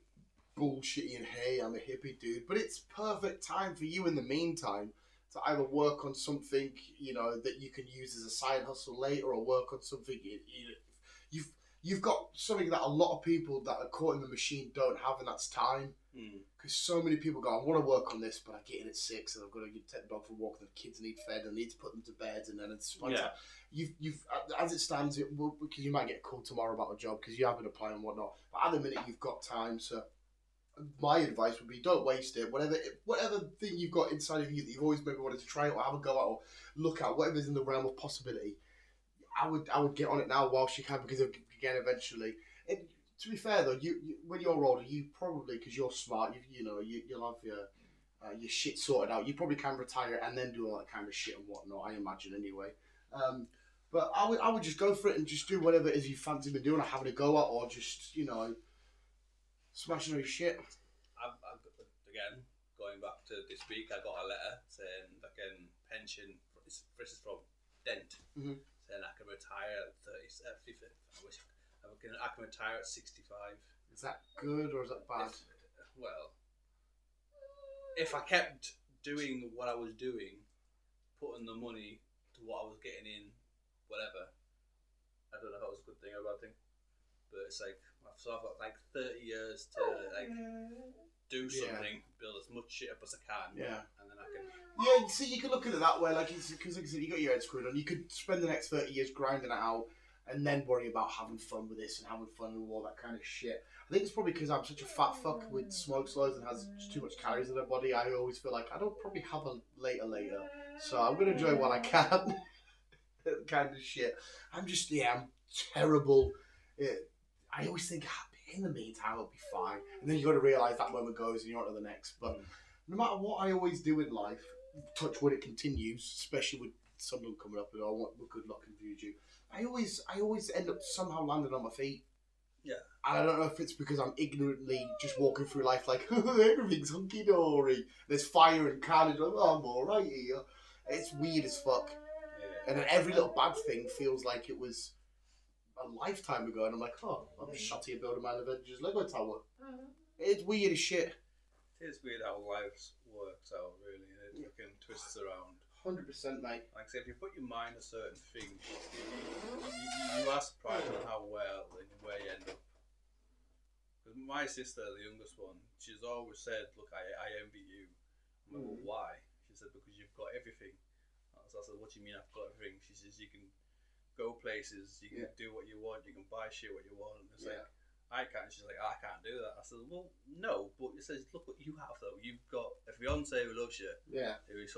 Speaker 1: bullshitty and hey, I'm a hippie dude. But it's perfect time for you in the meantime to either work on something, you know, that you can use as a side hustle later or work on something. You've got something that a lot of people that are caught in the machine don't have, and that's time. Because so many people go, I want to work on this, but I get in at 6 and I've got to take the dog for a walk and the kids need fed and I need to put them to bed and then it's you've as it stands, because you might get a call tomorrow about a job because you have been applying and whatnot, but at the minute you've got time. So my advice would be don't waste it. Whatever thing you've got inside of you that you've always maybe wanted to try or have a go at or look at, whatever's in the realm of possibility, I would get on it now whilst you can, because again eventually. To be fair though, you when you're older, you probably, because you're smart, you'll have your shit sorted out. You probably can retire and then do all that kind of shit and whatnot. I imagine anyway. But I would just go for it and just do whatever it is you fancy me doing or having a go at, or just smashing your shit.
Speaker 2: I've again going back to this week, I got a letter saying pension. This is from Dent, saying I can retire at 50. I can retire at 65.
Speaker 1: Is that good or is that bad?
Speaker 2: If I kept doing what I was doing, putting the money to what I was getting in, whatever, I don't know if that was a good thing or a bad thing. But it's like, so I've got like 30 years to like do something, build as much shit up as I can, and then I can.
Speaker 1: Yeah, see, you can look at it that way, because like I said, you got your head screwed on. You could spend the next 30 years grinding it out, and then worry about having fun with this and having fun and all that kind of shit. I think it's probably because I'm such a fat fuck with smokes loads and has just too much calories in their body. I always feel like I don't probably have a later. So I'm going to enjoy what I can. Kind of shit. I'm terrible. I always think, in the meantime, I'll be fine. And then you got to realise that moment goes and you're on to the next. But no matter what I always do in life, touch wood, it continues, especially with someone coming up and I want good luck and Juju. I always end up somehow landing on my feet.
Speaker 2: Yeah.
Speaker 1: And I don't know if it's because I'm ignorantly just walking through life like, everything's hunky-dory. There's fire and carnage. I'm alright here. It's weird as fuck. Yeah. And then every little bad thing feels like it was a lifetime ago. And I'm like, I'm shut here building my Avengers Lego tower. It's weird as shit.
Speaker 2: It is weird how life works out, really. It fucking twists around.
Speaker 1: 100%, mate.
Speaker 2: Like I say, if you put your mind to certain things, you are surprised at how well and where you end up. Because my sister, the youngest one, she's always said, look, I envy you. I'm like, well, why? She said, because you've got everything. So I said, what do you mean I've got everything? She says, you can go places, you can do what you want, you can buy shit what you want. And it's like, I can't. She's like, I can't do that. I said, well, no, but it says, look what you have though. You've got a fiance who loves you. Yeah. Who's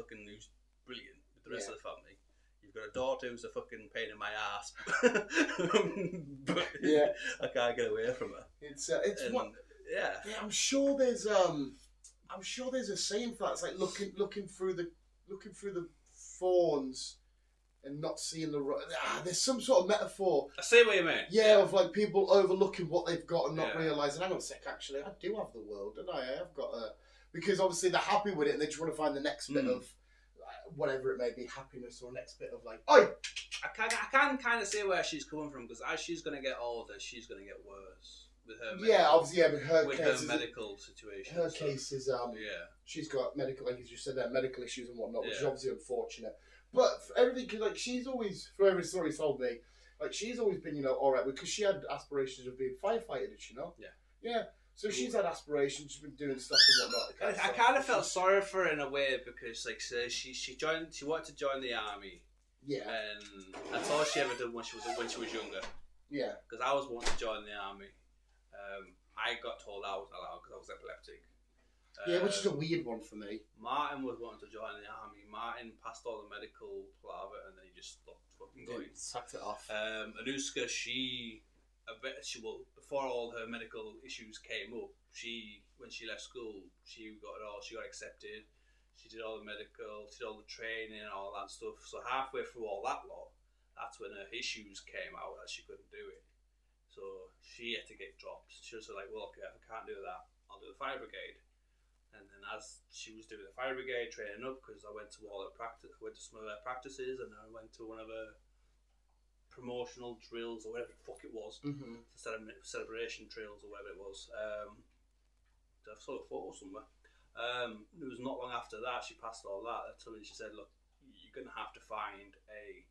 Speaker 2: brilliant with the rest of the family. You've got a daughter who's a fucking pain in my ass. But I can't get away from her. I'm sure there's a saying for that. It's like looking through the thorns and not seeing the there's some sort of metaphor. I see what you mean.
Speaker 1: Yeah, of like people overlooking what they've got and not realising, hang on a sec, actually, I do have the world, don't I? I've got because obviously they're happy with it and they just want to find the next bit of whatever it may be, happiness or next bit of like, I
Speaker 2: can kind of see where she's coming from, because as she's going to get older, she's going to get worse with her.
Speaker 1: But her
Speaker 2: medical situation.
Speaker 1: Her case is she's got medical, like as you said, medical issues and whatnot, which is obviously unfortunate. But for everything, like she's always, for every story told me, like she's always been, all right, because she had aspirations of being a firefighter, did she know? Yeah. So she's had aspirations, she's been doing stuff and whatnot.
Speaker 2: I kind of felt sorry for her in a way, because like she wanted to join the army. Yeah. And that's all she ever did when she was younger. Yeah. Because I was wanting to join the army. I got told I was allowed because I was epileptic.
Speaker 1: Yeah, which is a weird one for me.
Speaker 2: Martin was wanting to join the army. Martin passed all the medical palaver and then he just stopped fucking going.
Speaker 1: Sacked it off.
Speaker 2: Anushka, before all her medical issues came up, when she left school, she got accepted. She did all the medical, she did all the training and all that stuff. So halfway through all that lot, that's when her issues came out that she couldn't do it. So she had to get dropped. She was like, well, okay, if I can't do that, I'll do the fire brigade. And then as she was doing the fire brigade, training up, because I went to all her practice, I went to some of her practices, and I went to one of her promotional drills or whatever the fuck it was, celebration drills or whatever it was. I saw a photo somewhere. It was not long after that she passed all that. She said, "Look, you're gonna have to find a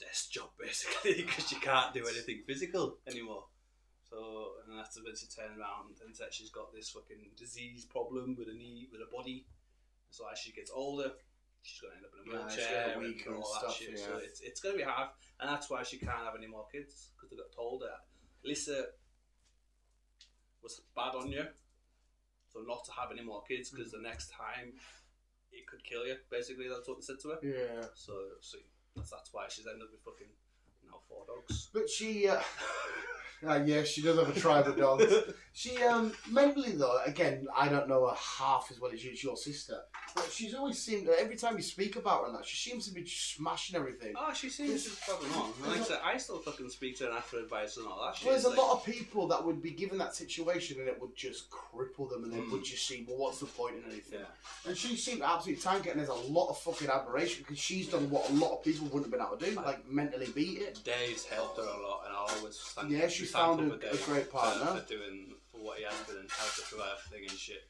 Speaker 2: desk job basically because you can't do anything physical anymore." So, and that's when she turned around and said she's got this fucking disease problem with her body. So as she gets older, she's gonna end up in a wheelchair and all that shit. Yeah. So it's gonna be hard, and that's why she can't have any more kids because they got told that Lisa was bad on you. So not to have any more kids because the next time it could kill you. Basically, that's what they said to her.
Speaker 1: Yeah.
Speaker 2: So that's why she's ended up with fucking 4 dogs.
Speaker 1: But she, yeah, she does have a tribe of dogs. She, mentally though, again, I don't know her half as well as your sister. But she's always seemed, every time you speak about her and that, she seems to be smashing everything.
Speaker 2: Oh, she seems to be fucking on. Like I said, I still fucking speak to her and ask for advice and all that shit.
Speaker 1: Well, there's a lot of people that would be given that situation and it would just cripple them and they would just see, well, what's the point in anything? Yeah. And she seemed to absolutely tank it, and there's a lot of fucking admiration because she's done what a lot of people wouldn't have been able to do, like mentally beat it.
Speaker 2: Dave's helped her a lot, and I always thank
Speaker 1: yeah, she found a great partner
Speaker 2: for what he has been and helped her through everything and shit.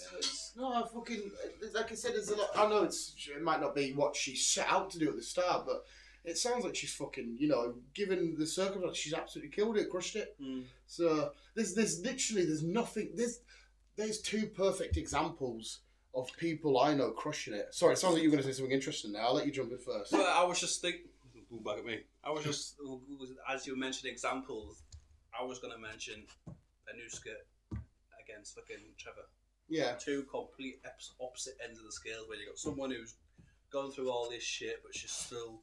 Speaker 1: Yeah. No, I fucking, like I said, there's a lot. I know it might not be what she set out to do at the start, but it sounds like she's fucking, given the circumstances, she's absolutely killed it, crushed it. So there's literally nothing. There's 2 perfect examples of people I know crushing it. Sorry, it sounds like you're going to say something interesting now. I'll let you jump in first.
Speaker 2: Well, I was just thinking. Back at me. I was just, as you mentioned examples, I was going to mention Anushka against fucking Trevor.
Speaker 1: Yeah.
Speaker 2: 2 complete opposite ends of the scale where you got someone who's gone through all this shit but she's still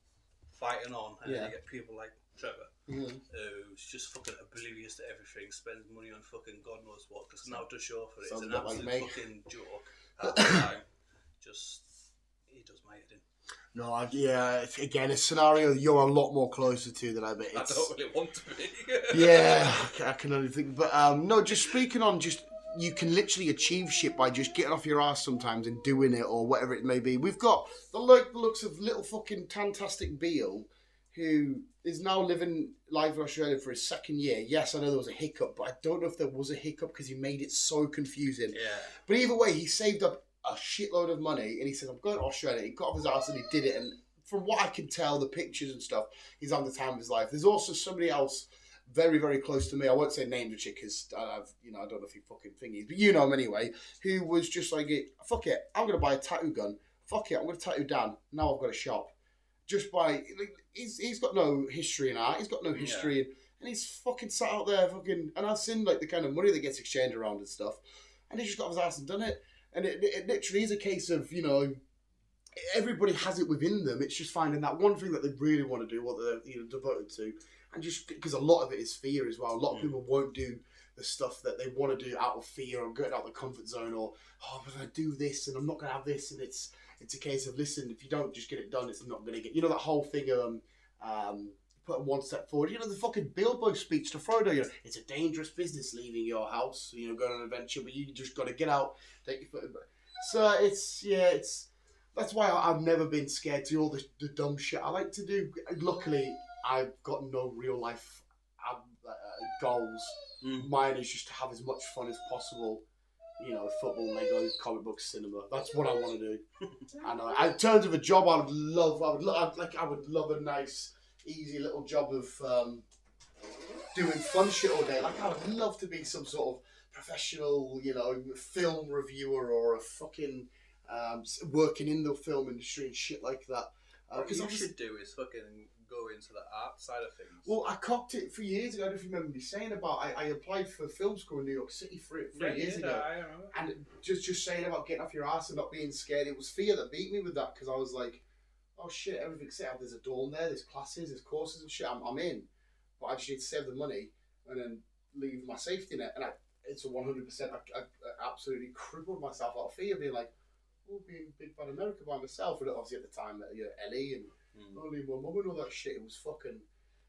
Speaker 2: fighting on, and then you get people like Trevor who's just fucking oblivious to everything, spends money on fucking God knows what, because now to show for it. It's an absolute fucking joke at the time. He does my head in.
Speaker 1: No, again, a scenario you're a lot more closer to than I bet.
Speaker 2: I don't really want to be.
Speaker 1: Yeah, I can only think. But no, just speaking on you can literally achieve shit by just getting off your ass sometimes and doing it or whatever it may be. We've got the looks of little fucking fantastic Beale, who is now living live in Australia for his 2nd year. Yes, I know there was a hiccup, but I don't know if there was a hiccup because he made it so confusing.
Speaker 2: Yeah.
Speaker 1: But either way, he saved up a shitload of money and he said, I'm going to Australia. He got off his ass and he did it, and from what I can tell, the pictures and stuff, he's having the time of his life. There's also somebody else very, very close to me. I won't say names of shit because I don't know if he fucking thingies, but you know him anyway, who was just like, fuck it, I'm going to buy a tattoo gun. Fuck it, I'm going to tattoo Dan. Now I've got a shop. Just by, he's got no history in art. He's got no history and he's fucking sat out there fucking, and I've seen like the kind of money that gets exchanged around and stuff, and he just got off his ass and done it. And it literally is a case of, everybody has it within them. It's just finding that one thing that they really want to do, what they're devoted to. And just because a lot of it is fear as well. A lot of people won't do the stuff that they want to do out of fear or getting out of the comfort zone, or, I'm going to do this and I'm not going to have this. And it's a case of, listen, if you don't just get it done, it's not going to get, that whole thing of, put one step forward. The fucking Bilbo speech to Frodo, it's a dangerous business leaving your house, going on an adventure, but you just got to get out, take your foot. So that's why I've never been scared to do all the dumb shit I like to do. Luckily, I've got no real life goals. Mine is just to have as much fun as possible. Football, Lego, comic books, cinema. That's what I want to do. And in terms of a job, I would love a nice, easy little job of doing fun shit all day. Like, I would love to be some sort of professional, film reviewer or a fucking working in the film industry and shit like that.
Speaker 2: What you should do is fucking go into the art side of things.
Speaker 1: Well, I cocked it for years ago. I don't know if you remember me saying about I applied for film school in New York City three years ago.
Speaker 2: I remember.
Speaker 1: And just saying about getting off your ass and not being scared, it was fear that beat me with that, because I was like, oh shit, everything's set up. There's a dorm there, there's classes, there's courses and shit. I'm in, but I just need to save the money and then leave my safety net. And it's a 100%. I absolutely crippled myself out of fear, being like, oh, being big bad America by myself. And obviously at the time, Ellie and only my mum and all that shit. It was fucking.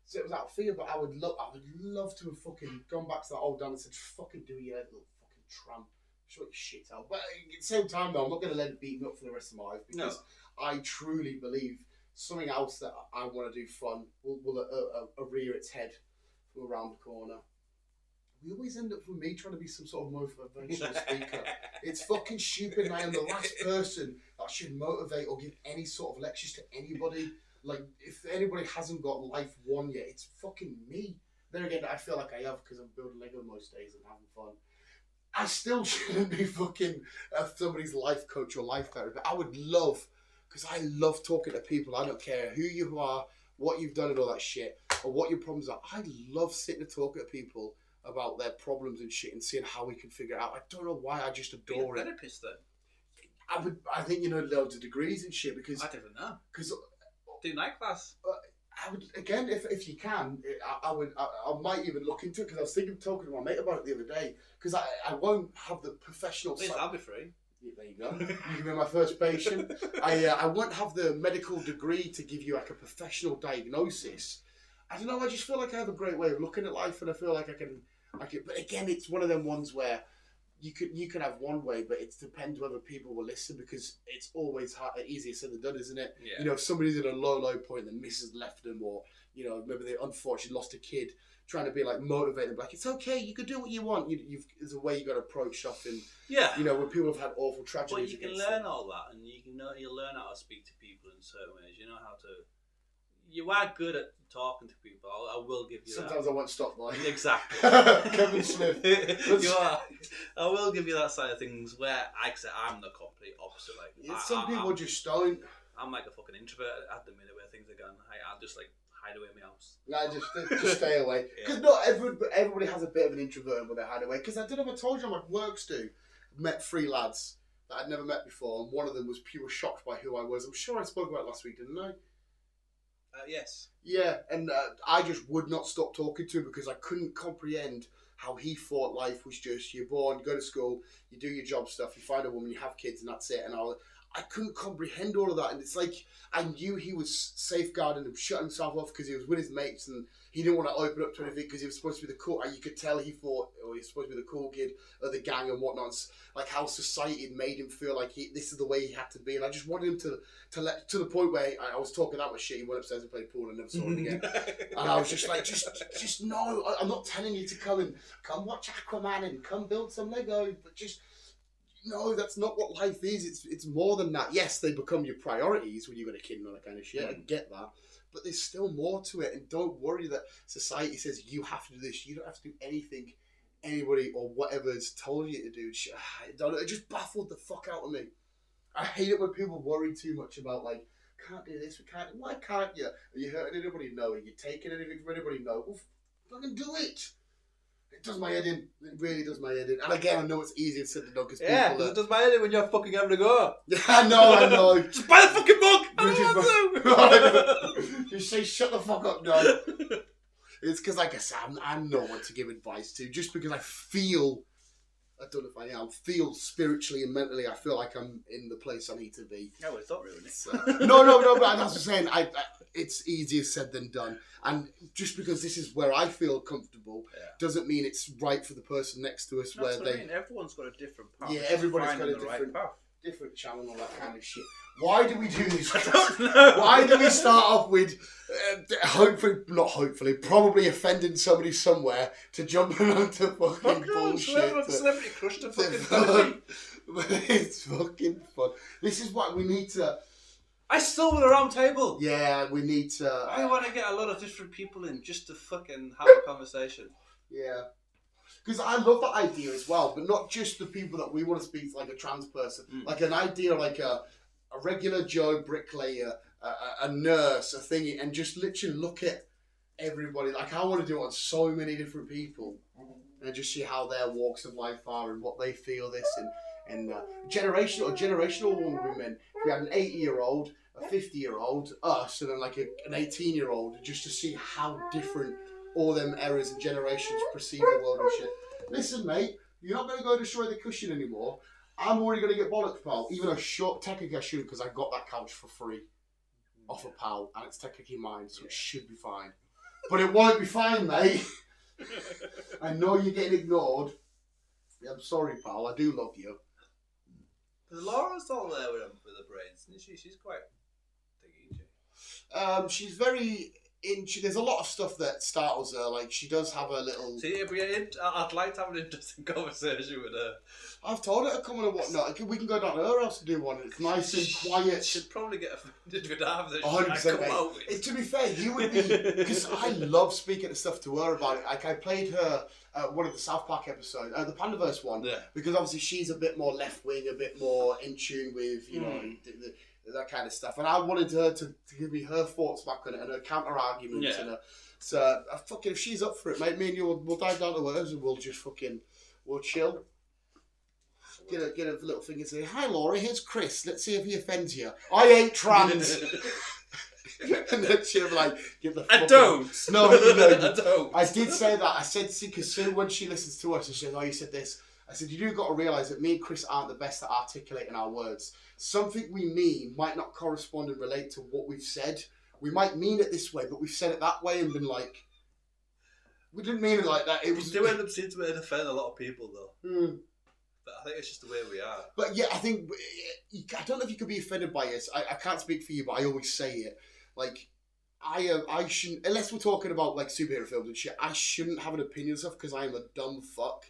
Speaker 1: So it was out of fear, but I would love to have fucking gone back to that old Dan and said, fucking do your little fucking tramp. Sort your shit out. But at the same time, though, I'm not going to let it beat me up for the rest of my life, because I truly believe something else that I want to do fun will rear its head from around the corner. We always end up, for me, trying to be some sort of motivational speaker. It's fucking stupid, and I am the last person that should motivate or give any sort of lectures to anybody. Like, if anybody hasn't got life won yet, it's fucking me. Then again, I feel like I have, because I'm building Lego most days and having fun. I still shouldn't be fucking somebody's life coach or life therapist. But I would love, because I love talking to people. I don't care who you are, what you've done and all that shit, or what your problems are. I love sitting and talking to people about their problems and shit and seeing how we can figure it out. I don't know why, I just adore it.
Speaker 2: Therapist then?
Speaker 1: I think loads of degrees and shit, because
Speaker 2: I don't know.
Speaker 1: Because
Speaker 2: do night class.
Speaker 1: I would, again, if you can, I might even look into it, because I was thinking of talking to my mate about it the other day, because I won't have the professional.
Speaker 2: Please, I'll be free.
Speaker 1: Yeah, there you go. You can be my first patient. I won't have the medical degree to give you like a professional diagnosis. I don't know. I just feel like I have a great way of looking at life, and I feel like I can. But again, it's one of them ones where you can have one way, but it depends whether people will listen, because it's always easier said than done, isn't it?
Speaker 2: Yeah.
Speaker 1: You know, if somebody's in a low point, the missus left them, or maybe they unfortunately lost a kid, trying to be like motivate them, like it's okay, you can do what you want. There's a way you got to approach stuff, and when people have had awful tragedies.
Speaker 2: Well, you can learn all that, and you'll learn how to speak to people in certain ways. You know how to. You are good at talking to people. I will give you
Speaker 1: Sometimes
Speaker 2: that.
Speaker 1: I won't stop by.
Speaker 2: Exactly.
Speaker 1: Kevin Smith.
Speaker 2: You are. I will give you that side of things where I say I'm the complete opposite. Like
Speaker 1: some people just don't.
Speaker 2: I'm like a fucking introvert at the minute where things are going. I'll just like hide away in my house.
Speaker 1: No, just stay away. Because not everybody has a bit of an introvert when they hide away. Because I don't know if I told you, on my works do, met 3 lads that I'd never met before, and one of them was pure shocked by who I was. I'm sure I spoke about it last week, didn't I?
Speaker 2: Yes.
Speaker 1: Yeah, and I just would not stop talking to him, because I couldn't comprehend how he thought life was just, you're born, you go to school, you do your job stuff, you find a woman, you have kids, and that's it. And I couldn't comprehend all of that. And it's like, I knew he was safeguarding and shutting himself off because he was with his mates, and he didn't want to open up to anything because he was supposed to be the cool. You could tell he thought, he was supposed to be the cool kid of the gang and whatnot. It's like how society had made him feel like this is the way he had to be. And I just wanted him to let, to the point where I was talking that much shit. He went upstairs and played pool and never saw him again. And I was just like, just no. I'm not telling you to come watch Aquaman and come build some Lego, but just. No, that's not what life is. It's more than that. Yes, they become your priorities when you've got a kid and all that kind of shit. I get that. But there's still more to it. And don't worry that society says you have to do this. You don't have to do anything anybody or whatever's told you to do. It just baffled the fuck out of me. I hate it when people worry too much about, like, can't do this, we can't. Why can't you? Are you hurting anybody? No. Are you taking anything from anybody? No. Well, fucking do it. It does my head in. It really does my head in. And again, I know it's easier said than done because people.
Speaker 2: Yeah, it does my head in when you're fucking having a go.
Speaker 1: Yeah, I know.
Speaker 2: Just buy the fucking book. I don't want to.
Speaker 1: You say, shut the fuck up, no. It's because, like I said, I'm no one to give advice to. Just because I feel, I don't know if I am, feel spiritually and mentally, I feel like I'm in the place I need to be.
Speaker 2: No, it's not ruining it.
Speaker 1: So, no, but that's what I'm saying. It's easier said than done. And just because this is where I feel comfortable doesn't mean it's right for the person next to us.
Speaker 2: That's what I mean. Everyone's got a different path.
Speaker 1: Yeah, everybody's got a different channel and all that kind of shit. Why do we do this?
Speaker 2: I don't know.
Speaker 1: Why do we start off with, probably offending somebody somewhere to jump around to fucking bullshit.
Speaker 2: Celebrity crush to fucking
Speaker 1: It's fucking fun. This is what we need to...
Speaker 2: I still want a round table.
Speaker 1: Yeah, we need to...
Speaker 2: I want to get a lot of different people in just to fucking have a conversation.
Speaker 1: Yeah. Because I love that idea as well, but not just the people that we want to speak to, like a trans person. Like an idea like a regular Joe bricklayer a nurse, a thingy, and just literally look at everybody. Like, I want to do it on so many different people, and just see how their walks of life are and what they feel this and generational women. If we had an 80-year-old, a 50-year-old, us, and then like an 18-year-old, just to see how different all them eras and generations perceive the world and shit. Listen, mate, you're not going to go destroy the cushion anymore. I'm already going to get bollocks, pal. Even though technically I shouldn't, because I got that couch for free off a pal, and it's technically mine, so it should be fine. But it won't be fine, mate. I know you're getting ignored. I'm sorry, pal. I do love you.
Speaker 2: Laura's all there with the braids, isn't she? She's quite thingy, isn't she?
Speaker 1: She's very... there's a lot of stuff that startles her. Like, she does have a little...
Speaker 2: See, I'd like to have an interesting conversation with her.
Speaker 1: I've told her to come on and whatnot. We can go down to her house to do one. It's nice and quiet.
Speaker 2: She'd probably get offended with half that
Speaker 1: 100%,
Speaker 2: come out with.
Speaker 1: To be fair, you would be... Because I love speaking to stuff to her about it. Like, I played her one of the South Park episodes, the Pandaverse one, because obviously she's a bit more left-wing, a bit more in tune with, you know, that kind of stuff. And I wanted her to give me her thoughts back on it and her counter-arguments. Yeah. And so, if she's up for it, mate, me and you, we'll dive down to hers and we'll just we'll chill. Get a little thing and say, "Hi, Laura, here's Chris. Let's see if he offends you. I ain't trans." And then she'll be like, "Give the fuck
Speaker 2: I don't.
Speaker 1: No, you know,
Speaker 2: I don't.
Speaker 1: I did say that. I said, because Sue, when she listens to us, and she says, "Oh, you said this." I said, "You do got to realise that me and Chris aren't the best at articulating our words. Something we mean might not correspond and relate to what we've said. We might mean it this way, but we've said it that way and been like, we didn't mean it like that." It was.
Speaker 2: Do end up seeing to offend a lot of people, though. But I think it's just the way we are.
Speaker 1: But yeah, I think I don't know if you could be offended by it. I can't speak for you, but I always say it. Like, I shouldn't, unless we're talking about like superhero films and shit, I shouldn't have an opinion of stuff because I am a dumb fuck.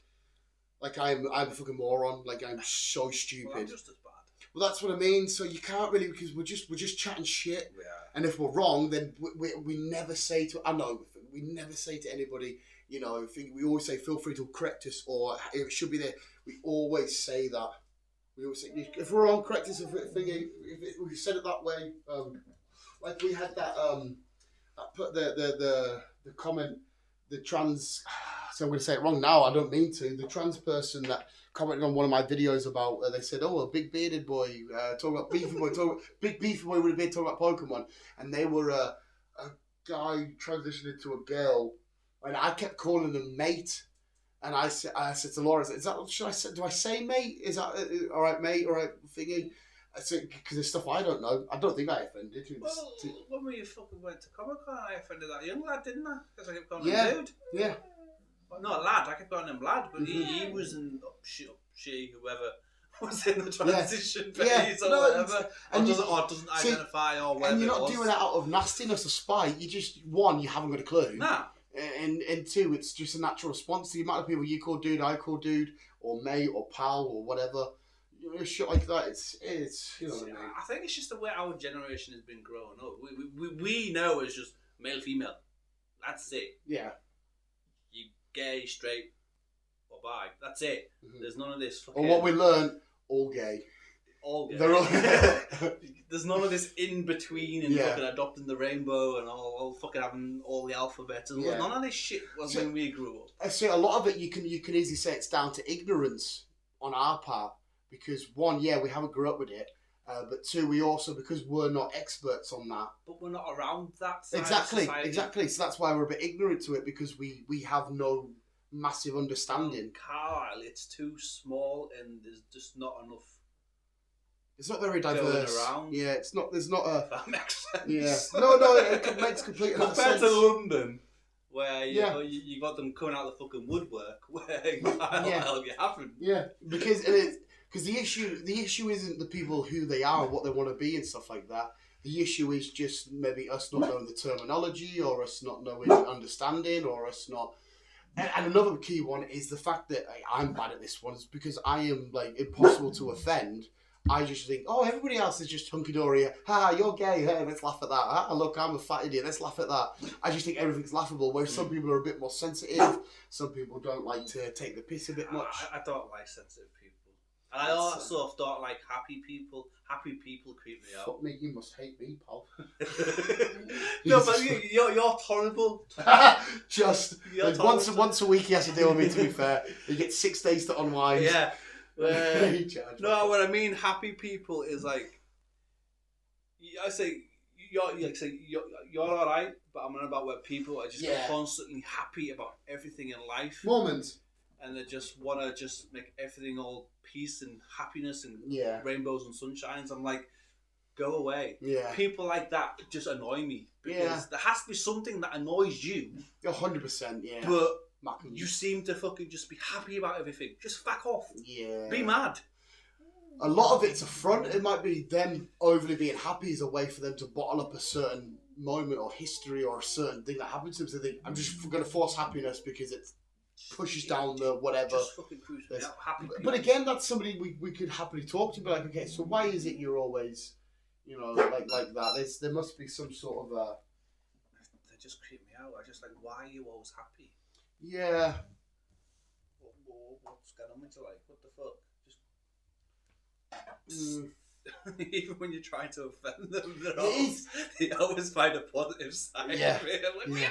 Speaker 1: Like, I'm a fucking moron. Like, I'm so stupid.
Speaker 2: Well, I'm just as bad.
Speaker 1: Well, that's what I mean. So you can't really, because we're just chatting shit.
Speaker 2: We are.
Speaker 1: And if we're wrong, then we never say to, I know, we never say to anybody, you know, we always say, feel free to correct us, or it should be there. We always say that. We always say, if we're wrong, correct us. If we said it that way, like we had that, put the comment, the trans, so I'm going to say it wrong now, I don't mean to, the trans person that commented on one of my videos about, they said, "Oh, a big bearded boy, talking about beefy boy, big beefy boy with a beard talking about Pokemon," and they were a guy transitioned into a girl, and I kept calling them mate, and I said to Laura, "Is that, do I say mate? Is that all right, mate? All right, thingy?" I said, because there's stuff I don't know. I don't think I offended.
Speaker 2: Well, when we fucking went to Comic-Con, I offended that young lad, didn't I? Because I kept calling him dude.
Speaker 1: Yeah.
Speaker 2: Well, not a lad, I kept calling him lad, but he was in, she, whoever was in the transition phase or whatever. Or doesn't identify or whatever.
Speaker 1: And you're not doing it out of nastiness or spite. You just, one, you haven't got a clue.
Speaker 2: Nah.
Speaker 1: And two, it's just a natural response to the amount of people you call dude, I call dude, or mate, or pal, or whatever. You know, shit like that. It's you know what I mean.
Speaker 2: I think it's just the way our generation has been growing up. We know it's just male, female. That's it.
Speaker 1: Yeah.
Speaker 2: You gay, straight, or bi. That's it. Mm-hmm. There's none of this fucking...
Speaker 1: Or what we learned, all gay.
Speaker 2: All gay.
Speaker 1: They're all...
Speaker 2: There's none of this in between and fucking adopting the rainbow and all fucking having all the alphabets. And none of this shit was when we grew up.
Speaker 1: I see a lot of it. You can easily say it's down to ignorance on our part, because one, we haven't grew up with it. But two, we also, because we're not experts on that.
Speaker 2: But we're not around that side of society.
Speaker 1: Exactly. So that's why we're a bit ignorant to it, because we have no massive understanding.
Speaker 2: Carlisle, it's too small and there's just not enough.
Speaker 1: It's not very diverse.
Speaker 2: Around.
Speaker 1: Yeah, it's not. There's not a.
Speaker 2: That makes sense.
Speaker 1: Yeah. No, it makes complete sense.
Speaker 2: Compared to London, where you got them coming out of the fucking woodwork, where Carlisle you haven't.
Speaker 1: Yeah, because the issue isn't the people who they are and what they want to be and stuff like that. The issue is just maybe us not knowing the terminology, or us not knowing understanding, or us not. And another key one is the fact that I'm bad at this one, is because I am like impossible to offend. I just think, oh, everybody else is just hunky-dory. Ha, you're gay. Hey, let's laugh at that. Ha, look, I'm a fat idiot. Let's laugh at that. I just think everything's laughable, whereas some people are a bit more sensitive. Some people don't like to take the piss a bit much.
Speaker 2: I don't like sensitive people. And I also thought like happy people creep me out.
Speaker 1: Fuck me, you must hate me, pal.
Speaker 2: No, but you're tolerable.
Speaker 1: Just like once a week he has to deal with me. To be fair, he gets 6 days to unwind.
Speaker 2: Yeah.
Speaker 1: No,
Speaker 2: what I mean, happy people is like, I say you're all right, but I'm on about where people are just constantly happy about everything in life.
Speaker 1: Moment.
Speaker 2: And they just want to just make everything all peace and happiness and rainbows and sunshines. I'm like, go away.
Speaker 1: Yeah.
Speaker 2: People like that just annoy me. Because there has to be something that annoys you.
Speaker 1: 100%, yeah.
Speaker 2: But you seem to fucking just be happy about everything. Just fuck off.
Speaker 1: Yeah.
Speaker 2: Be mad.
Speaker 1: A lot of it's a front. It might be them overly being happy is a way for them to bottle up a certain moment or history or a certain thing that happened to them. So they think, I'm just going to force happiness because it pushes down the whatever.
Speaker 2: Just fucking cruise me out. Happy people.
Speaker 1: But again, that's somebody we could happily talk to. Be like, okay, so why is it you're always, like that? There must be some sort of a...
Speaker 2: They just creep me out. I just like, why are you always happy?
Speaker 1: Yeah.
Speaker 2: What's going on with you? Like, what the fuck? Even when you're trying to offend them, they always find a positive side.
Speaker 1: Yeah.
Speaker 2: Of it. I'm like,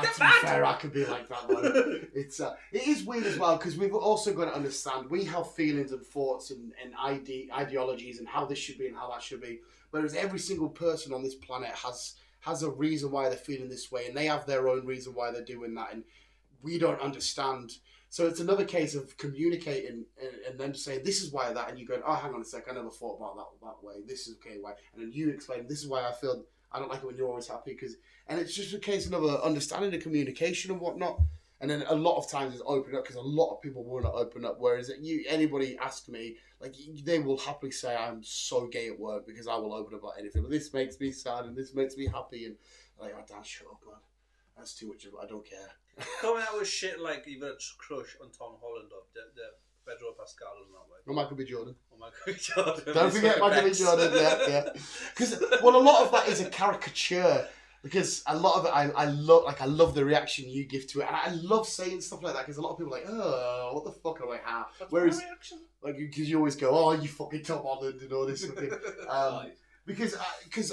Speaker 1: To be fair, I could be like that though. It is weird as well because we've also got to understand we have feelings and thoughts and ideologies and how this should be and how that should be. Whereas every single person on this planet has a reason why they're feeling this way and they have their own reason why they're doing that and we don't understand. So it's another case of communicating and them saying, this is why that, and you go, oh, hang on a sec, I never thought about that way. This is okay, why? And then you explain, this is why I don't like it when you're always happy. And it's just a case of another understanding of communication and whatnot. And then a lot of times it's open up because a lot of people will not open up. Whereas anybody ask me, like they will happily say, I'm so gay at work because I will open up about anything. But this makes me sad and this makes me happy. And I'm like, oh, Dan, shut up, man. That's too much of it. I don't care.
Speaker 2: Coming out with shit like you've got a crush on Tom Holland or the Pedro Pascal and that way.
Speaker 1: Or Michael B. Jordan.
Speaker 2: Jordan.
Speaker 1: Don't forget Michael B. Jordan, yeah. Because, well, a lot of that is a caricature. Because a lot of it, I love the reaction you give to it. And I love saying stuff like that because a lot of people are like, oh, what the fuck am I have? Whereas, like, because you always go, oh, you fucking Tom Holland and all this sort of thing. Because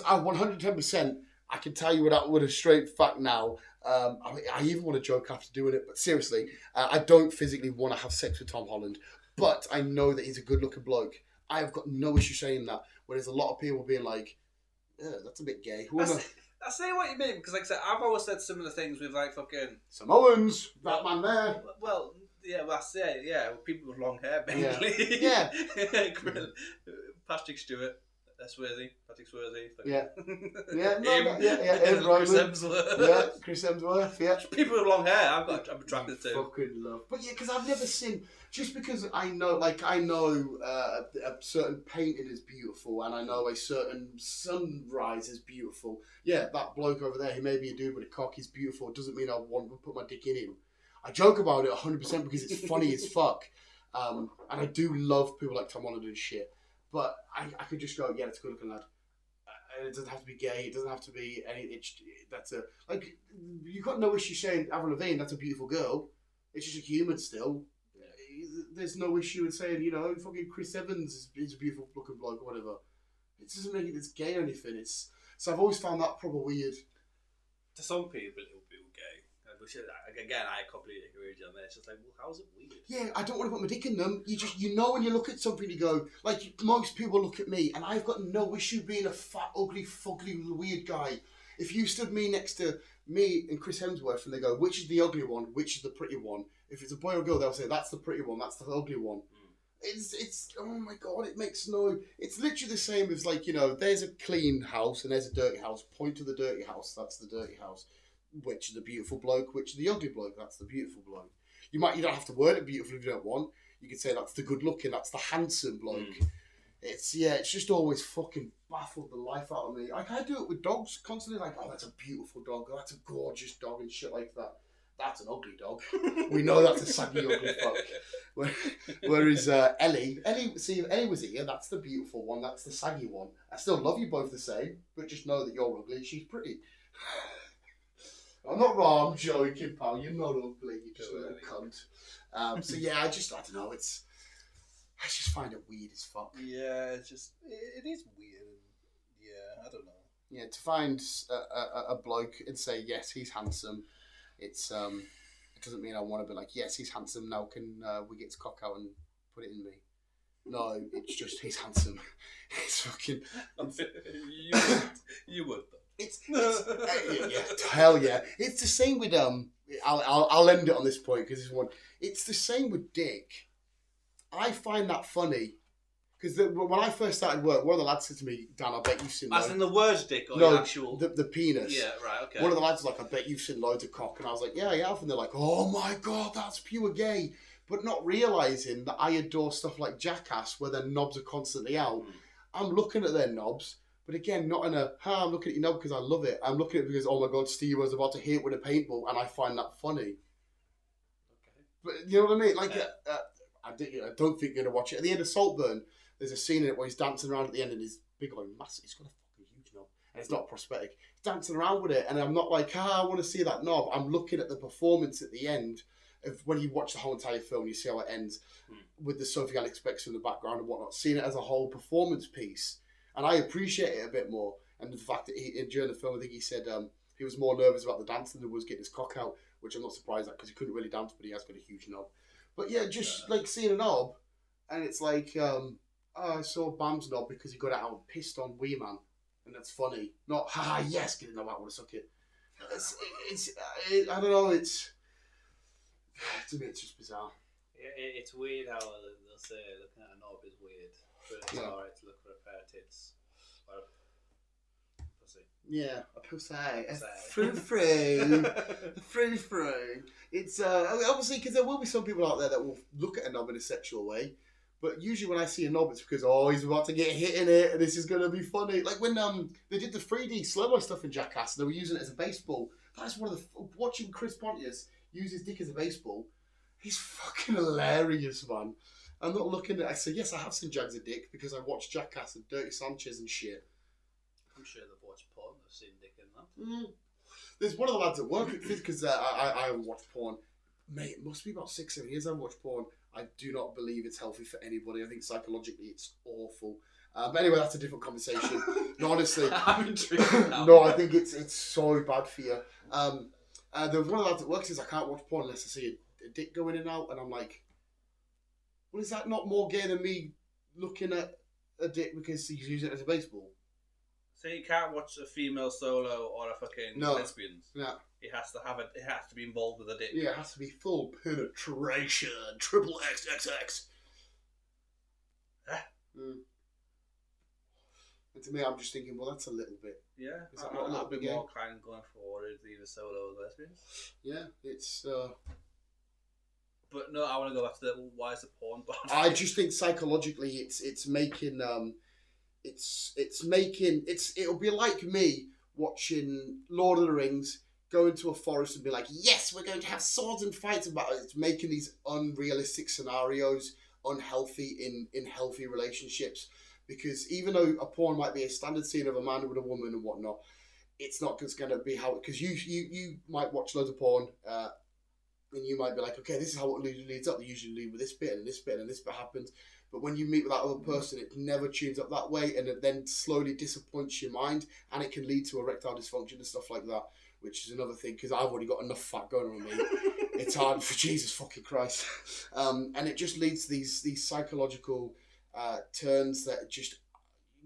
Speaker 1: I 110%, I can tell you with a straight fact now. I even want to joke after doing it, but seriously, I don't physically want to have sex with Tom Holland, but I know that he's a good-looking bloke. I have got no issue saying that. Whereas a lot of people being like, that's a bit gay.
Speaker 2: I say what you mean because, like I said, I've always said similar things with like fucking
Speaker 1: Samoans, that man there.
Speaker 2: Well, yeah, that's it. Yeah, people with long hair, basically.
Speaker 1: Yeah.
Speaker 2: Patrick Stewart. That's worthy. Patrick Swayze.
Speaker 1: Yeah. Chris
Speaker 2: Hemsworth.
Speaker 1: Yeah, Chris Hemsworth. Yeah.
Speaker 2: People with long hair, I'm attracted to.
Speaker 1: Fucking love. But yeah, because I've never seen. Just because I know a certain painting is beautiful, and I know a certain sunrise is beautiful. Yeah, that bloke over there, he may be a dude with a cock. He's beautiful. It doesn't mean I want to put my dick in him. I joke about it 100% because it's funny as fuck. And I do love people like Tom Holland and shit. But I could just go, yeah, it's a good looking lad. And it doesn't have to be gay. It doesn't have to be any. Like you've got no issue saying Avril Lavigne. That's a beautiful girl. It's just a human still. There's no issue in saying fucking Chris Evans is a beautiful looking bloke or whatever. It doesn't make it gay or anything. So I've always found that proper weird.
Speaker 2: To some people, it will be gay. Which again, I completely agree with you on this. It's just like, well, how's it weird?
Speaker 1: Yeah, I don't want to put my dick in them. You know when you look at something, you go, like, most people look at me, and I've got no issue being a fat, ugly, fugly, weird guy. If you stood me next to me and Chris Hemsworth, and they go, which is the ugly one, which is the pretty one? If it's a boy or girl, they'll say, that's the pretty one, that's the ugly one. It's oh my God, it's literally the same as, like, there's a clean house and there's a dirty house. Point to the dirty house, that's the dirty house. Which is the beautiful bloke, which is the ugly bloke, that's the beautiful bloke. You don't have to word it beautiful if you don't want. You could say that's the good looking, that's the handsome bloke. It's just always fucking baffled the life out of me. Like, I do it with dogs constantly, like, oh, that's a beautiful dog, oh, that's a gorgeous dog and shit like that. That's an ugly dog. We know that's a saggy ugly fuck. Whereas Ellie was here, that's the beautiful one, that's the saggy one. I still love you both the same, but just know that you're ugly, she's pretty. I'm not wrong, I'm joking, pal. You're not ugly, you just little cunt. So yeah, I don't know. I just find it weird as fuck.
Speaker 2: Yeah, it is weird. Yeah, I don't know.
Speaker 1: Yeah, to find a bloke and say yes, he's handsome. It's it doesn't mean I want to be like, yes, he's handsome. Now can we get his cock out and put it in me? No, it's just he's handsome. It's fucking.
Speaker 2: You would.
Speaker 1: It's hell yeah. It's the same with I'll end it on this point because this one. It's the same with dick. I find that funny because when I first started work, one of the lads said to me, "Dan, I bet you've seen."
Speaker 2: As in the word dick or the actual
Speaker 1: the penis.
Speaker 2: Yeah, right. Okay.
Speaker 1: One of the lads was like, "I bet you've seen loads of cock," and I was like, "Yeah, I have." And they're like, "Oh my god, that's pure gay," but not realizing that I adore stuff like Jackass, where their knobs are constantly out. I'm looking at their knobs. But again, not in I'm looking at your knob because I love it. I'm looking at it because, oh my god, Steve was about to hit it with a paintball, and I find that funny. Okay. But you know what I mean? Like, I don't think you're going to watch it. At the end of Saltburn, there's a scene in it where he's dancing around at the end and his big old massive, he's got a fucking huge knob, and it's not prosthetic. He's dancing around with it, and I'm not like, I want to see that knob. I'm looking at the performance at the end of when you watch the whole entire film, you see how it ends with the Sophie Alex Bex in the background and whatnot, seeing it as a whole performance piece. And I appreciate it a bit more. And the fact that during the film, I think he said he was more nervous about the dance than he was getting his cock out, which I'm not surprised at because he couldn't really dance, but he has got a huge knob. But yeah, just like seeing a knob, and it's like, I saw Bam's knob because he got it out and pissed on Wee Man. And that's funny. Not, yes, get a knob out, I want to suck it. I don't know, to me, it's just bizarre.
Speaker 4: It's weird how they'll say looking at a knob is weird. But it's alright to look for a pair of tits or a pussy.
Speaker 1: Yeah, a pussy. Frou-frou. It's obviously because there will be some people out there that will look at a knob in a sexual way, but usually when I see a knob, it's because he's about to get hit in it, and this is gonna be funny. Like when they did the 3D slow-mo stuff in Jackass, they were using it as a baseball. That's one of the watching Chris Pontius use his dick as a baseball. He's fucking hilarious, man. I'm not looking at. I say yes, I have seen Jags of Dick because I watched Jackass and Dirty Sanchez and shit.
Speaker 4: I'm sure they've watched porn. They've seen dick in that.
Speaker 1: There's one of the lads at work because I haven't watched porn. Mate, it must be about 6-7 years I haven't watched porn. I do not believe it's healthy for anybody. I think psychologically it's awful. But anyway, that's a different conversation. No, honestly,
Speaker 4: I'm intrigued now.
Speaker 1: No, I think it's so bad for you. There's one of the lads at work says I can't watch porn unless I see a dick go in and out, and I'm like, well, is that not more gay than me looking at a dick because he's using it as a baseball?
Speaker 2: So you can't watch a female solo or a fucking lesbians.
Speaker 1: No.
Speaker 2: It has to have it has to be involved with a dick.
Speaker 1: Yeah, it has to be full penetration. Triple XXX. And to me, I'm just thinking, well, that's a little bit.
Speaker 2: Yeah.
Speaker 1: Is that
Speaker 2: I'm
Speaker 1: not
Speaker 2: a little bit
Speaker 1: gay?
Speaker 2: more kind of going forward with either solo or lesbians.
Speaker 1: Yeah, it's.
Speaker 2: But no, I want to go back to the why is the porn bad?
Speaker 1: I just think psychologically, it's making it'll be like me watching Lord of the Rings, go into a forest and be like, yes, we're going to have swords and fights about it. It's making these unrealistic scenarios unhealthy in healthy relationships. Because even though a porn might be a standard scene of a man with a woman and whatnot, it's not just going to be how... Because you might watch loads of porn and you might be like, okay, this is how it leads up. They usually lead with this bit and this bit and this bit happens. But when you meet with that other person, it never tunes up that way, and it then slowly disappoints your mind, and it can lead to erectile dysfunction and stuff like that, which is another thing, because I've already got enough fat going on me. It's hard for Jesus fucking Christ. And it just leads to these psychological turns that just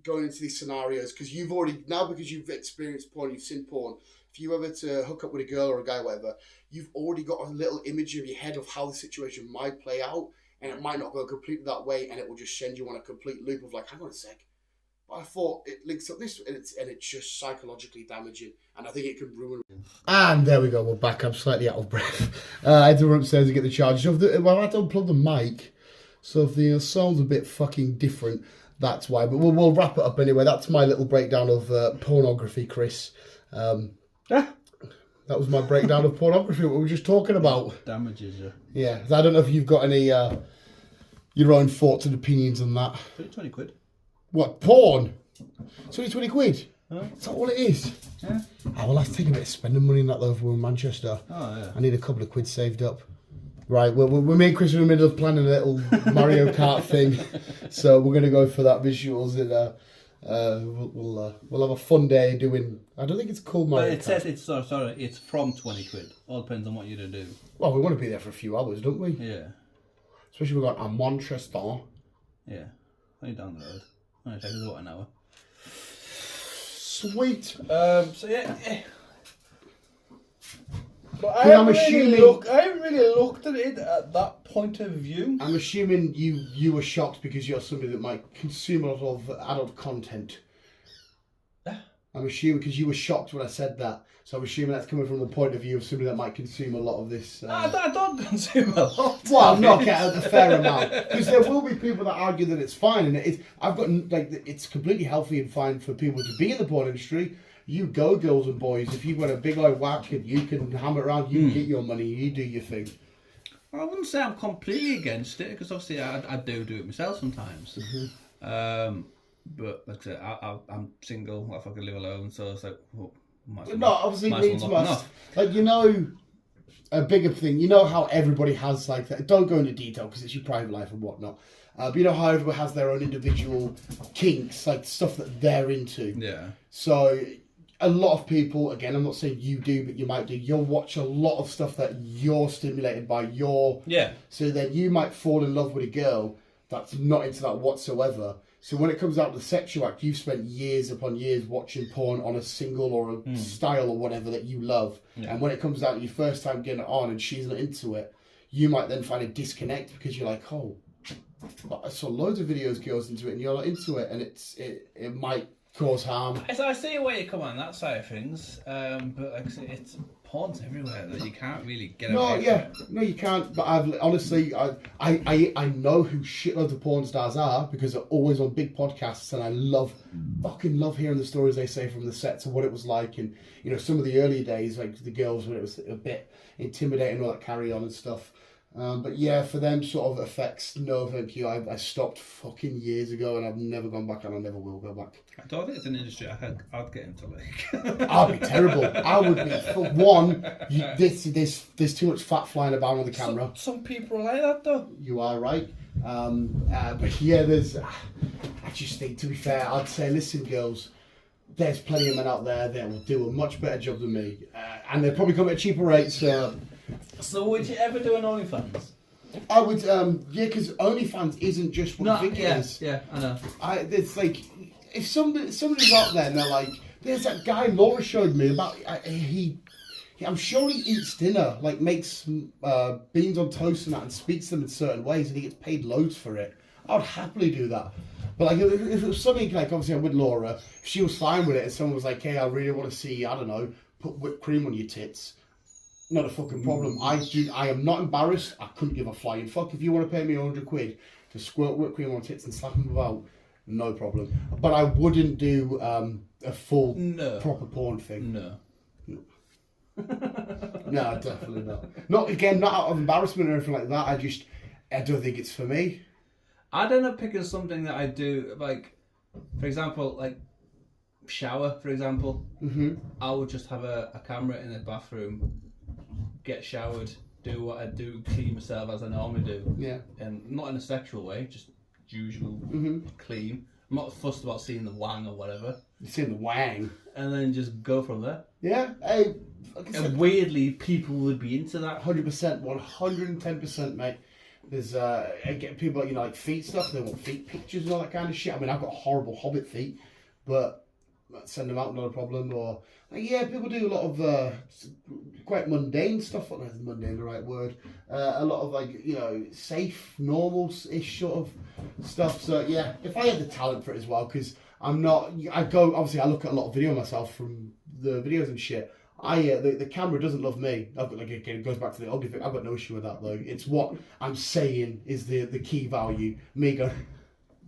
Speaker 1: going into these scenarios, because you've already, now because you've experienced porn, you've seen porn, if you ever to hook up with a girl or a guy, whatever, you've already got a little image of your head of how the situation might play out, and it might not go completely that way, and it will just send you on a complete loop of like, hang on a sec, but I thought it links up this, and it's just psychologically damaging, and I think it can ruin. And there we go, we're back. I'm slightly out of breath. I had to run upstairs to get the charge. So I had to unplug the mic, so if the sound's a bit fucking different, that's why. But we'll wrap it up anyway. That's my little breakdown of pornography, Chris. That was my breakdown of pornography, what we were just talking about.
Speaker 3: Damages you.
Speaker 1: Yeah, I don't know if you've got any your own thoughts and opinions on that.
Speaker 3: 20 quid.
Speaker 1: What, porn? It's only 20 quid?
Speaker 3: Huh?
Speaker 1: Is that all it is?
Speaker 3: Yeah.
Speaker 1: Well, I've taken a bit of spending money in that though for Manchester.
Speaker 3: Oh, yeah.
Speaker 1: I need a couple of quid saved up. Right, well, me and Chris are in the middle of planning a little Mario Kart thing, so we're going to go for that visuals, and we'll have a fun day doing. I don't think it's called Mario Kart.
Speaker 5: It says it's it's from £20. All depends on what you're gonna do.
Speaker 1: Well, we want to be there for a few hours, don't we?
Speaker 5: Yeah.
Speaker 1: Especially we've got a Manchester.
Speaker 5: Yeah. Only down the road. Only takes us about an hour.
Speaker 1: Sweet.
Speaker 5: So yeah. But I
Speaker 1: I'm
Speaker 5: haven't really looked at it at that point of view.
Speaker 1: I'm assuming you were shocked because you're somebody that might consume a lot of adult content. I'm assuming because you were shocked when I said that. So I'm assuming that's coming from the point of view of somebody that might consume a lot of this.
Speaker 5: I don't consume a lot.
Speaker 1: Well, not get a fair amount, because there will be people that argue that it's fine, and I've got it's completely healthy and fine for people to be in the porn industry. You go, girls and boys. If you've got a big old whack and you can hammer around, you get your money, you do your thing.
Speaker 5: I wouldn't say I'm completely against it, because obviously I do it myself sometimes. Mm-hmm. But like I said, I'm single, I fucking live alone, so it's like, well,
Speaker 1: obviously needs must. Like, a bigger thing, how everybody has like that. Don't go into detail because it's your private life and whatnot. But you know how everybody has their own individual kinks, like stuff that they're into.
Speaker 5: Yeah.
Speaker 1: So a lot of people, again, I'm not saying you do, but you might do. You'll watch a lot of stuff that you're stimulated by. So then you might fall in love with a girl that's not into that whatsoever. So when it comes out to the sexual act, you've spent years upon years watching porn on a single or a style or whatever that you love. Yeah. And when it comes out to your first time getting it on and she's not into it, you might then find a disconnect because you're like, oh, I saw loads of videos girls into it and you're not into it, and it might cause harm.
Speaker 5: I see where you come on that side of things, but like I say, it's porn's everywhere that you can't really get away from it.
Speaker 1: No, you can't. But I know who shitloads of porn stars are because they're always on big podcasts, and I fucking love hearing the stories they say from the sets of what it was like, and some of the early days, like the girls when it was a bit intimidating, all that carry on and stuff. But yeah, for them sort of effects, no thank you. I stopped fucking years ago, and I've never gone back, and I never will go back.
Speaker 5: I don't think it's an industry I'd get into. Like,
Speaker 1: I'd be terrible. I would be. For one, there's too much fat flying about on the camera.
Speaker 5: Some people are like that though.
Speaker 1: You are right. But yeah, I just think, to be fair, I'd say, listen, girls, there's plenty of men out there that will do a much better job than me, and they'll probably come at a cheaper rate.
Speaker 5: So would you ever do an OnlyFans?
Speaker 1: I would, because OnlyFans isn't just what you think it is.
Speaker 5: Yeah, I know.
Speaker 1: It's like, if somebody's out there and they're like, there's that guy Laura showed me about, I'm sure he eats dinner, like makes beans on toast and that, and speaks them in certain ways, and he gets paid loads for it. I would happily do that. But like, if it was something like, obviously I'm with Laura, if she was fine with it and someone was like, hey, I really want to see, I don't know, put whipped cream on your tits, not a fucking problem. I am not embarrassed. I couldn't give a flying fuck. If you want to pay me £100 to squirt whipped cream on tits and slap them about, no problem. But I wouldn't do a full proper porn thing.
Speaker 5: No.
Speaker 1: No, definitely not. Not out of embarrassment or anything like that. I don't think it's for me.
Speaker 5: I'd end up picking something that I do, like, for example, like shower, for example. Mm-hmm. I would just have a camera in the bathroom, get showered, do what I do, clean myself as I normally do. Yeah. And not in a sexual way, just usual clean. I'm not fussed about seeing the wang or whatever.
Speaker 1: You're seeing the wang?
Speaker 5: And then just go from there.
Speaker 1: Yeah.
Speaker 5: And weirdly, people would be into that.
Speaker 1: 100%, 110%, mate. There's I get people like feet stuff. They want feet pictures and all that kind of shit. I mean, I've got horrible hobbit feet, but send them out, not a problem. Or people do a lot of quite mundane stuff. Not mundane, the right word. A lot of safe, normal-ish sort of stuff. So yeah, if I had the talent for it as well, because I'm not. I look at a lot of video myself from the videos and shit. The camera doesn't love me. It goes back to the ugly thing. I've got no issue with that though. It's what I'm saying is the key value. Me going,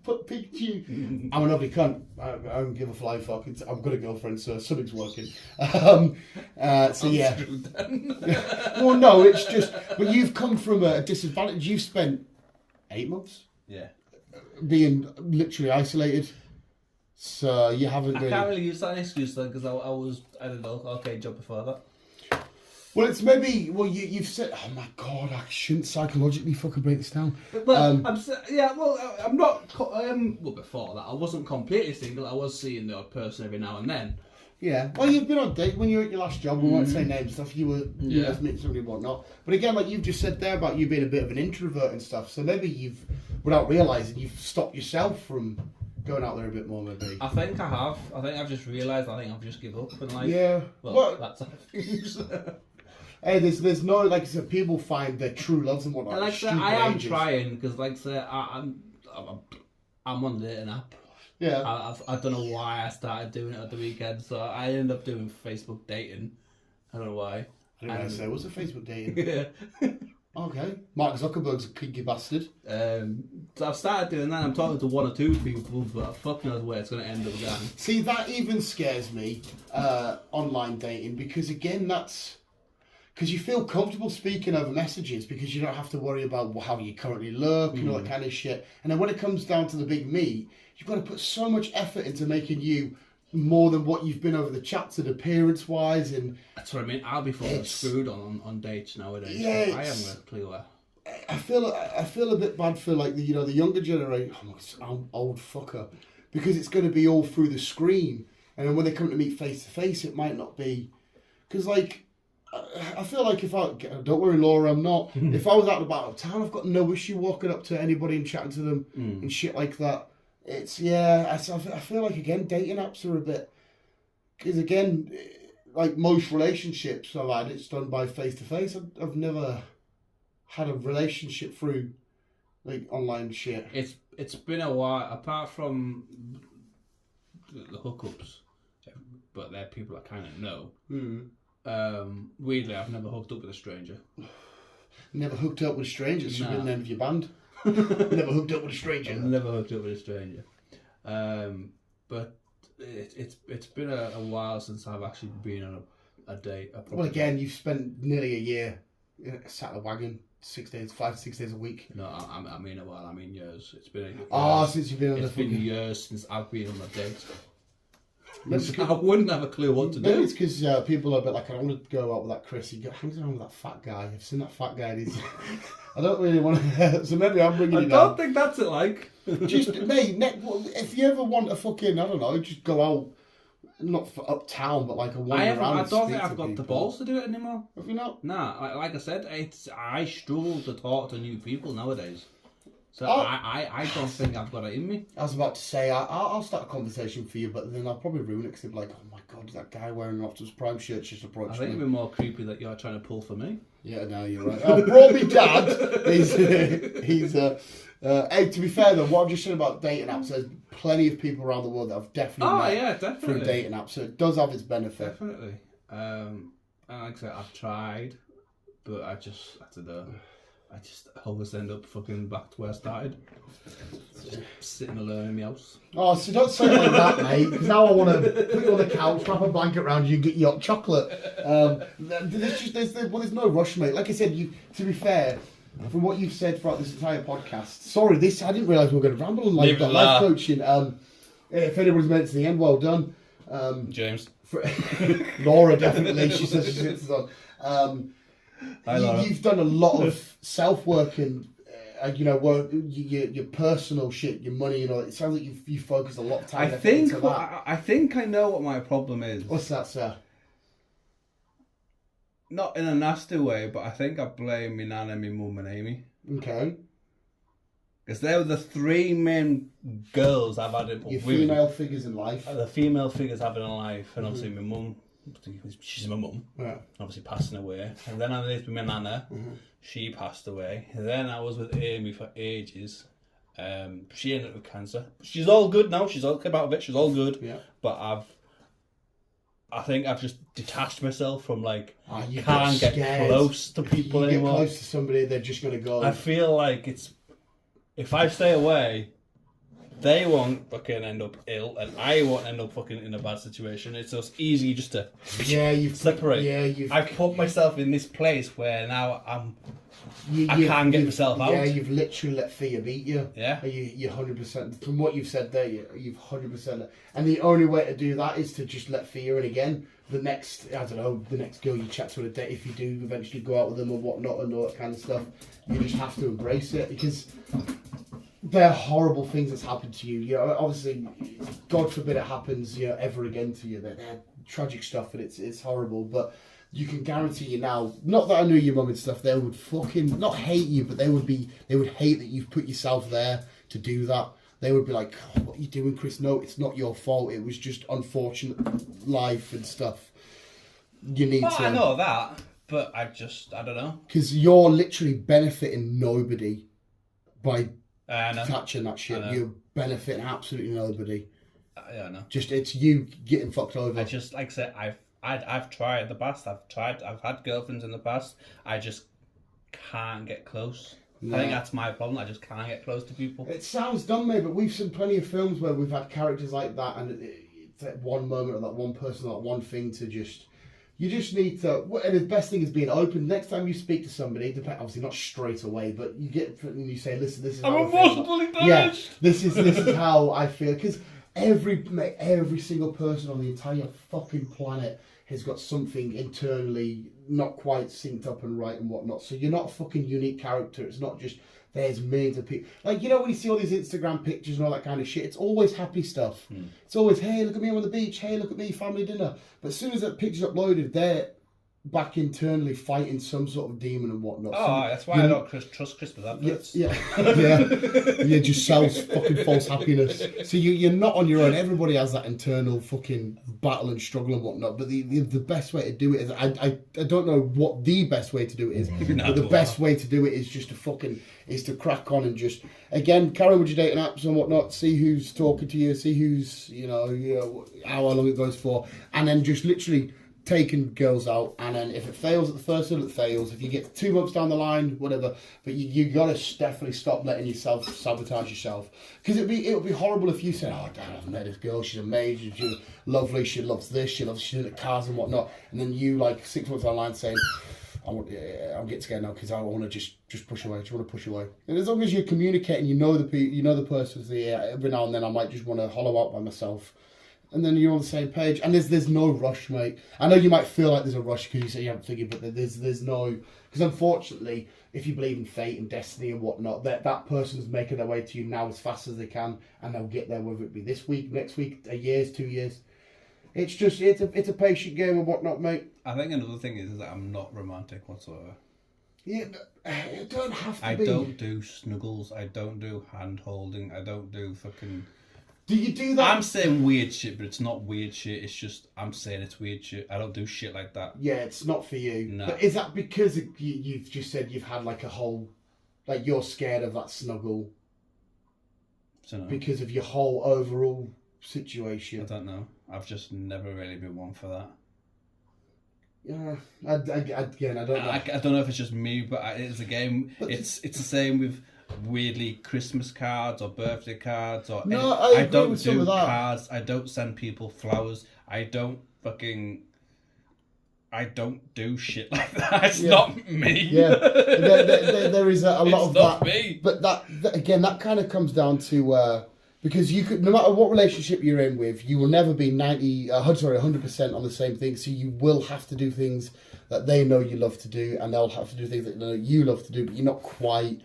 Speaker 1: put Pikachu. I'm an ugly cunt. I don't give a flying fuck. I've got a girlfriend, so something's working. So yeah. Well, no, it's just. But you've come from a disadvantage. You've spent 8 months.
Speaker 5: Yeah.
Speaker 1: Being literally isolated. So you haven't really...
Speaker 5: I can't really use that excuse though, because I was, I don't know, okay, job before that.
Speaker 1: Well, it's maybe. Well, you've said. Oh my god, I shouldn't psychologically fucking break this down.
Speaker 5: Well, I'm not. Well, before that, I wasn't completely single. I was seeing the odd person every now and then.
Speaker 1: Yeah. Well, you've been on date when you were at your last job. We won't say names and stuff. You were meeting somebody and whatnot. But again, like you've just said there about you being a bit of an introvert and stuff. So maybe you've, without realising, you've stopped yourself from going out there a bit more. Maybe.
Speaker 5: I think I have. I think I've just realised. I think I've just given up in life.
Speaker 1: Yeah.
Speaker 5: Well, that's.
Speaker 1: Hey, there's no, like I said, people find their true loves and whatnot.
Speaker 5: And like I said, I am trying because, like I said, I'm on the dating app.
Speaker 1: Yeah.
Speaker 5: I don't know why I started doing it at the weekend, so I ended up doing Facebook dating. I don't know why.
Speaker 1: I didn't know say, what's a Facebook dating?
Speaker 5: Yeah.
Speaker 1: Okay. Mark Zuckerberg's a kinky bastard.
Speaker 5: So I've started doing that. I'm talking to one or two people, but fuck knows where it's going to end up again.
Speaker 1: See, that even scares me, online dating, because again, that's... Because you feel comfortable speaking over messages because you don't have to worry about how you currently look and all that kind of shit. And then when it comes down to the big meat, you've got to put so much effort into making you more than what you've been over the chats and appearance-wise. And
Speaker 5: that's what I mean. I'll be fucking screwed on dates nowadays.
Speaker 1: Yeah,
Speaker 5: I haven't a clue where.
Speaker 1: I feel a bit bad for like the younger generation. I'm old fucker, because it's going to be all through the screen, and then when they come to meet face to face, it might not be. Because like. I feel like don't worry, Laura, I'm not. If I was out and about of town, I've got no issue walking up to anybody and chatting to them and shit like that. It's, I feel like, again, dating apps are a bit... Because, again, like most relationships I've had, it's done by face-to-face. I've never had a relationship through, like, online shit.
Speaker 5: It's been a while, apart from the hookups, but they're people I kind of know. Weirdly, I've never hooked up with a stranger.
Speaker 1: Never hooked up with a stranger? It's the name of your band. Never hooked up with a stranger.
Speaker 5: I've never hooked up with a stranger. But it's been a while since I've actually been on a date.
Speaker 1: Well, again, you've spent nearly a year sat in a wagon 6 days, 5 to 6 days a week.
Speaker 5: No, I mean a while. I mean years. It's been
Speaker 1: since you've been on
Speaker 5: It's been years since I've been on a date.
Speaker 1: Maybe
Speaker 5: I wouldn't have a clue what to do.
Speaker 1: Maybe it's because people are a bit like, I don't want to go out with that Chris. He hangs around with that fat guy. I've seen that fat guy. And I don't really want to. So maybe I'm bringing it down.
Speaker 5: I don't think that's it. Like,
Speaker 1: just mate, if you ever want a fucking, I don't know, just go out, not for uptown, but like a wander around.
Speaker 5: I don't think I've got the balls to do it anymore.
Speaker 1: Have you not?
Speaker 5: Nah, like I said, I struggle to talk to new people nowadays. So I don't think I've got it in me.
Speaker 1: I was about to say, I'll start a conversation for you, but then I'll probably ruin it because they'll be like, oh my god, that guy wearing an Optimus Prime shirt just approached me.
Speaker 5: I think it'd be more creepy that you're trying to pull for me.
Speaker 1: Yeah, no, you're right. Brought me dad. He's hey, to be fair though, what I'm just saying about dating apps, there's plenty of people around the world that I've definitely met through dating apps, so it does have its benefit.
Speaker 5: Definitely. And like I said, I've tried, but I don't know. I just always end up fucking back to where I started. Just sitting alone in my house. Oh,
Speaker 1: so don't say it like that, mate, because now I want to put you on the couch, wrap a blanket around you and get you hot chocolate. There's no rush, mate. Like I said, to be fair, from what you've said throughout this entire podcast, sorry, I didn't realise we were going to ramble on like life coaching. If anybody's made it to the end, well done.
Speaker 5: James.
Speaker 1: Laura, definitely. She says she sits on. You've done a lot of self-work and work, your personal shit, your money, it sounds like you focused a lot of time into that.
Speaker 5: I think I know what my problem is.
Speaker 1: What's that, sir?
Speaker 5: Not in a nasty way, but I think I blame my nan and my mum and Amy.
Speaker 1: Okay.
Speaker 5: Because they were the three main girls I've had in
Speaker 1: your female figures in life.
Speaker 5: The female figures I've had in life, and obviously my mum. She's my mum, obviously passing away, and then I lived with my nana. She passed away. And then I was with Amy for ages. She ended up with cancer. She's all good now. She's all come out of it. She's all good.
Speaker 1: Yeah.
Speaker 5: But I think I've just detached myself from
Speaker 1: you
Speaker 5: can't get close to people anymore.
Speaker 1: Get close to somebody, they're just gonna go.
Speaker 5: I feel like if I stay away, they won't fucking end up ill, and I won't end up fucking in a bad situation. It's just easy just to
Speaker 1: you've
Speaker 5: separate.
Speaker 1: Yeah,
Speaker 5: I've put myself in this place where now I can't get myself out.
Speaker 1: Yeah, you've literally let fear beat you.
Speaker 5: Yeah.
Speaker 1: You 100%. From what you've said there, you've 100%. And the only way to do that is to just let fear in again. The next girl you chat to on a date, if you do eventually go out with them or whatnot and all that kind of stuff, you just have to embrace it, because they're horrible things that's happened to you. You know, obviously, God forbid it happens, you know, ever again to you. They're tragic stuff, and it's horrible. But you can guarantee you now, not that I knew your mum and stuff, they would fucking not hate you, but they would hate that you've put yourself there to do that. They would be like, oh, what are you doing, Chris? No, it's not your fault. It was just unfortunate life and stuff. You need to...
Speaker 5: I know that, but I don't know.
Speaker 1: Because you're literally benefiting nobody by catching that shit. You're benefiting absolutely nobody.
Speaker 5: Yeah, I know.
Speaker 1: Just, it's you getting fucked over.
Speaker 5: I just, like I said, I've tried in the past. I've had girlfriends in the past. I just can't get close. No. I think that's my problem. I just can't get close to people. It
Speaker 1: sounds dumb, mate, but we've seen plenty of films where we've had characters like that, and it's that one moment or that one person, that one thing to just... You just need to... And the best thing is being open. Next time you speak to somebody, obviously not straight away, but you get and you say, listen, this is how I feel. I'm emotionally damaged. Yeah, this is how I feel. Because every single person on the entire fucking planet has got something internally not quite synced up and right and whatnot. So you're not a fucking unique character. It's not just there's millions of people. Like, you know, when you see all these Instagram pictures and all that kind of shit, it's always happy stuff. It's always, hey, look at me, I'm on the beach. Hey, look at me, family dinner. But as soon as that picture's uploaded, they're back internally fighting some sort of demon and whatnot.
Speaker 5: Oh, so that's why I don't trust Chris with that.
Speaker 1: Yeah. You just sells fucking false happiness. So you're not on your own. Everybody has that internal fucking battle and struggle and whatnot. But the best way to do it is, I don't know what the best way to do it is, but the best way to do it is just to crack on and just, again, carry on with your dating apps and whatnot, see who's talking to you, see who's, you know, how long it goes for, and then just literally taking girls out, and then if it fails at the first one, it fails. If you get 2 months down the line, whatever, but you gotta definitely stop letting yourself sabotage yourself, because it would be horrible if you said, oh damn, I've met this girl, she's amazing, she's lovely, she loves this, she's into cars and whatnot, and then you, like 6 months down the line, saying, I'm getting scared now because I want to just push away. Just want to push away. And as long as you're communicating, you know the person. So yeah, every now and then I might just want to hollow out by myself. And then you're on the same page. And there's no rush, mate. I know you might feel like there's a rush because you say you haven't figured, but there's no... Because unfortunately, if you believe in fate and destiny and whatnot, that person's making their way to you now as fast as they can, and they'll get there, whether it be this week, next week, a year, 2 years. It's just, it's a patient game and whatnot, mate.
Speaker 5: I think another thing is that I'm not romantic whatsoever.
Speaker 1: Yeah, but it don't have to be.
Speaker 5: I don't do snuggles. I don't do hand holding. I don't do fucking...
Speaker 1: Do you do that?
Speaker 5: I'm saying weird shit, but it's not weird shit. It's just, I'm saying it's weird shit. I don't do shit like that.
Speaker 1: Yeah, it's not for you.
Speaker 5: No.
Speaker 1: But is that because you've just said you've had like a whole... Like, you're scared of that snuggle? Because of your whole overall situation?
Speaker 5: I don't know. I've just never really been one for that.
Speaker 1: Yeah, again, I don't know.
Speaker 5: I don't know if it's just me, but it's a game. It's the same with weirdly Christmas cards or birthday cards or...
Speaker 1: No, I
Speaker 5: don't do cards. I don't send people flowers. I don't do shit like that. It's not me.
Speaker 1: Yeah, there is a lot of that.
Speaker 5: It's not me.
Speaker 1: But that again, that kind of comes down to... because you could, no matter what relationship you're in with, you will never be 100% on the same thing. So you will have to do things that they know you love to do, and they'll have to do things that they know you love to do, but you're not quite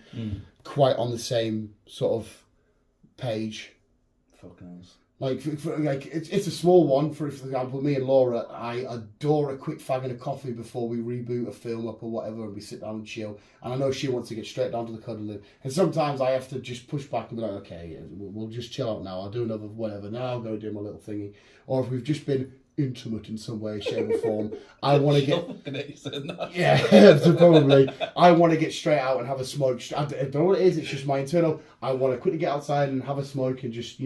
Speaker 1: on the same sort of page.
Speaker 5: Fucking knows.
Speaker 1: Like it's a small one. For example, me and Laura, I adore a quick fag and a coffee before we reboot a film up or whatever, and we sit down and chill. And I know she wants to get straight down to the cuddling, and sometimes I have to just push back and be like, okay, we'll just chill out now. I'll do another whatever. Now I'll go do my little thingy. Or if we've just been intimate in some way, shape, or form, I want to get... Yeah, probably. I want to get straight out and have a smoke. I don't know what it is. It's just my internal. I want to quickly get outside and have a smoke and just,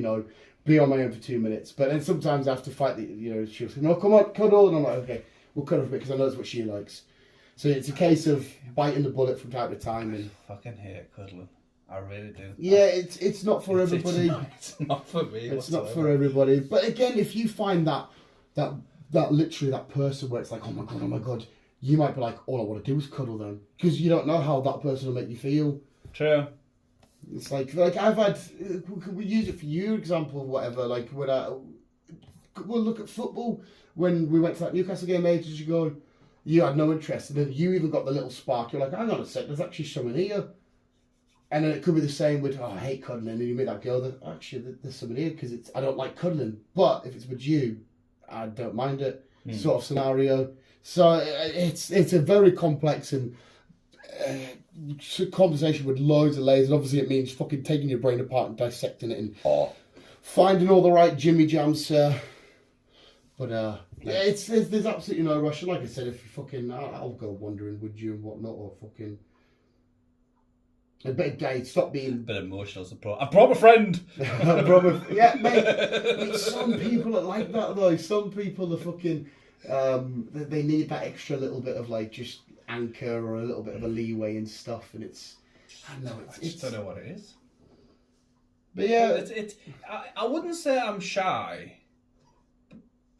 Speaker 1: be on my own for 2 minutes. But then sometimes I have to fight she'll say, no, come on, cuddle. And I'm like, okay, we'll cuddle a bit because I know it's what she likes. So it's a case of biting the bullet from time to time.
Speaker 5: I fucking hate cuddling. I really do.
Speaker 1: Yeah, it's not for everybody.
Speaker 5: It's not for me.
Speaker 1: It's not for everybody. But again, if you find that literally that person where it's like, oh my god, you might be like, all I want to do is cuddle them, because you don't know how that person will make you feel.
Speaker 5: True.
Speaker 1: It's like I've had, we use it for you example, whatever. Like when we'll look at football. When we went to that Newcastle game ages ago, you had no interest, and then you even got the little spark. You're like, hang on a sec, there's actually someone here. And then it could be the same with, I hate cuddling, and you meet that girl that actually there's someone here because I don't like cuddling, but if it's with you, I don't mind it, sort of scenario. So it's a very complex and conversation with loads of layers, and obviously it means fucking taking your brain apart and dissecting it and finding all the right jimmy jams. But yeah, there's absolutely no rush. And like I said, if you fucking, I'll go wandering with you and whatnot, or fucking. A bit gay, stop being...
Speaker 5: A bit emotional support. I brought a friend!
Speaker 1: Yeah, mate. Some people are like that, though. Some people are fucking... they need that extra little bit of, like, just anchor or a little bit of a leeway and stuff, and it's... I don't know,
Speaker 5: I just don't know what it is.
Speaker 1: But yeah...
Speaker 5: It's I wouldn't say I'm shy,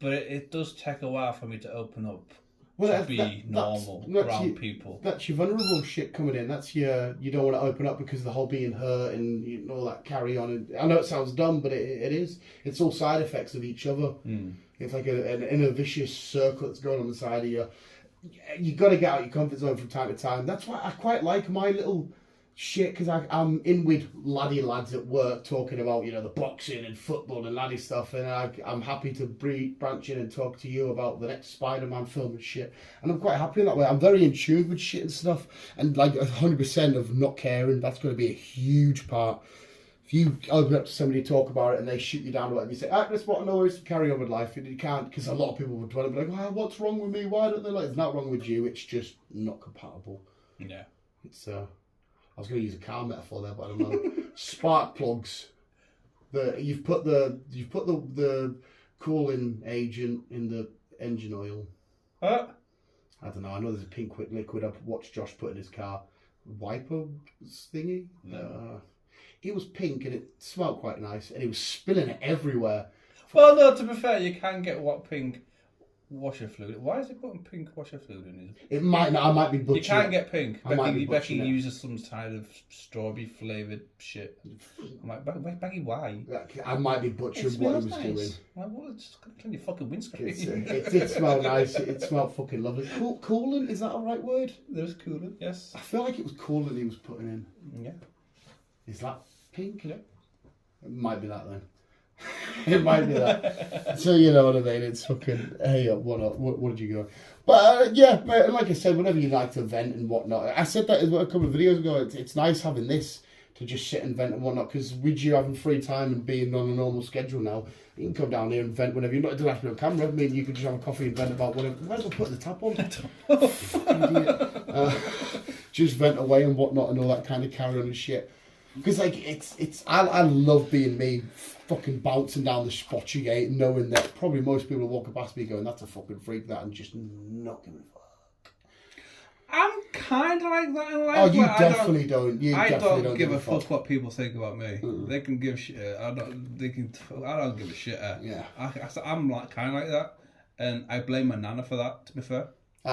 Speaker 5: but it does take a while for me to open up. To be normal around people. That's
Speaker 1: your vulnerable shit coming in. That's your, you don't want to open up because of the whole being hurt and all that carry on. And I know it sounds dumb, but it is. It's all side effects of each other. It's like an inner vicious circle that's going on the side of you. You got to get out your comfort zone from time to time. That's why I quite like my little shit, because I'm in with laddie lads at work talking about, the boxing and football and laddie stuff, and I'm happy to branch in and talk to you about the next Spider-Man film and shit, and I'm quite happy in that way. I'm very in tune with shit and stuff, and like 100% of not caring, that's going to be a huge part. If you open up to somebody, talk about it, and they shoot you down or whatever, you say, that's what I know is carry on with life. And you can't, because a lot of people would dwell and be like, what's wrong with me? Why don't they like? It's not wrong with you, it's just not compatible.
Speaker 5: Yeah.
Speaker 1: It's I was going to use a car metaphor there, but I don't know. Spark plugs. You've put the cooling agent in the engine oil. I don't know. I know there's a pink liquid I've watched Josh put in his car. Wiper thingy.
Speaker 5: No.
Speaker 1: It was pink and it smelled quite nice, and it was spilling it everywhere.
Speaker 5: Well, no. To be fair, you can get pink washer fluid. Why is it putting pink washer fluid in it?
Speaker 1: It might not. I might be butchering.
Speaker 5: You can't get pink. Becky
Speaker 1: it.
Speaker 5: uses some kind of strawberry flavoured shit. I'm like, Becky, why?
Speaker 1: I might be butchering what he was doing.
Speaker 5: Like, well, it's just clean your fucking windscreen.
Speaker 1: It smelled nice. It smelled fucking lovely. Coolant, is that a right word?
Speaker 5: There's coolant, yes.
Speaker 1: I feel like it was coolant he was putting in.
Speaker 5: Yeah.
Speaker 1: Is that pink?
Speaker 5: Yeah.
Speaker 1: It might be that then. It might be that. So you know what I mean. It's fucking. Hey, what did you go? But yeah, like I said, whenever you like to vent and whatnot. I said that a couple of videos ago. It's nice having this to just sit and vent and whatnot, because with you having free time and being on a normal schedule now, you can come down here and vent whenever you. It doesn't have to be on camera. I mean, you could just have a coffee and vent about whatever. Where's I put the tap on? Just vent away and whatnot and all that kind of carry on and shit. Because like I love being me, fucking bouncing down the Spotchy gate, knowing that probably most people are walking past me going, "That's a fucking freak," that, and just not giving a fuck.
Speaker 5: I'm kind of like that in life.
Speaker 1: Oh, you definitely don't.
Speaker 5: I don't give a fuck what people think about me. They can give shit. I don't give a shit.
Speaker 1: Yeah.
Speaker 5: I'm like kind of like that, and I blame my nana for that. To be fair.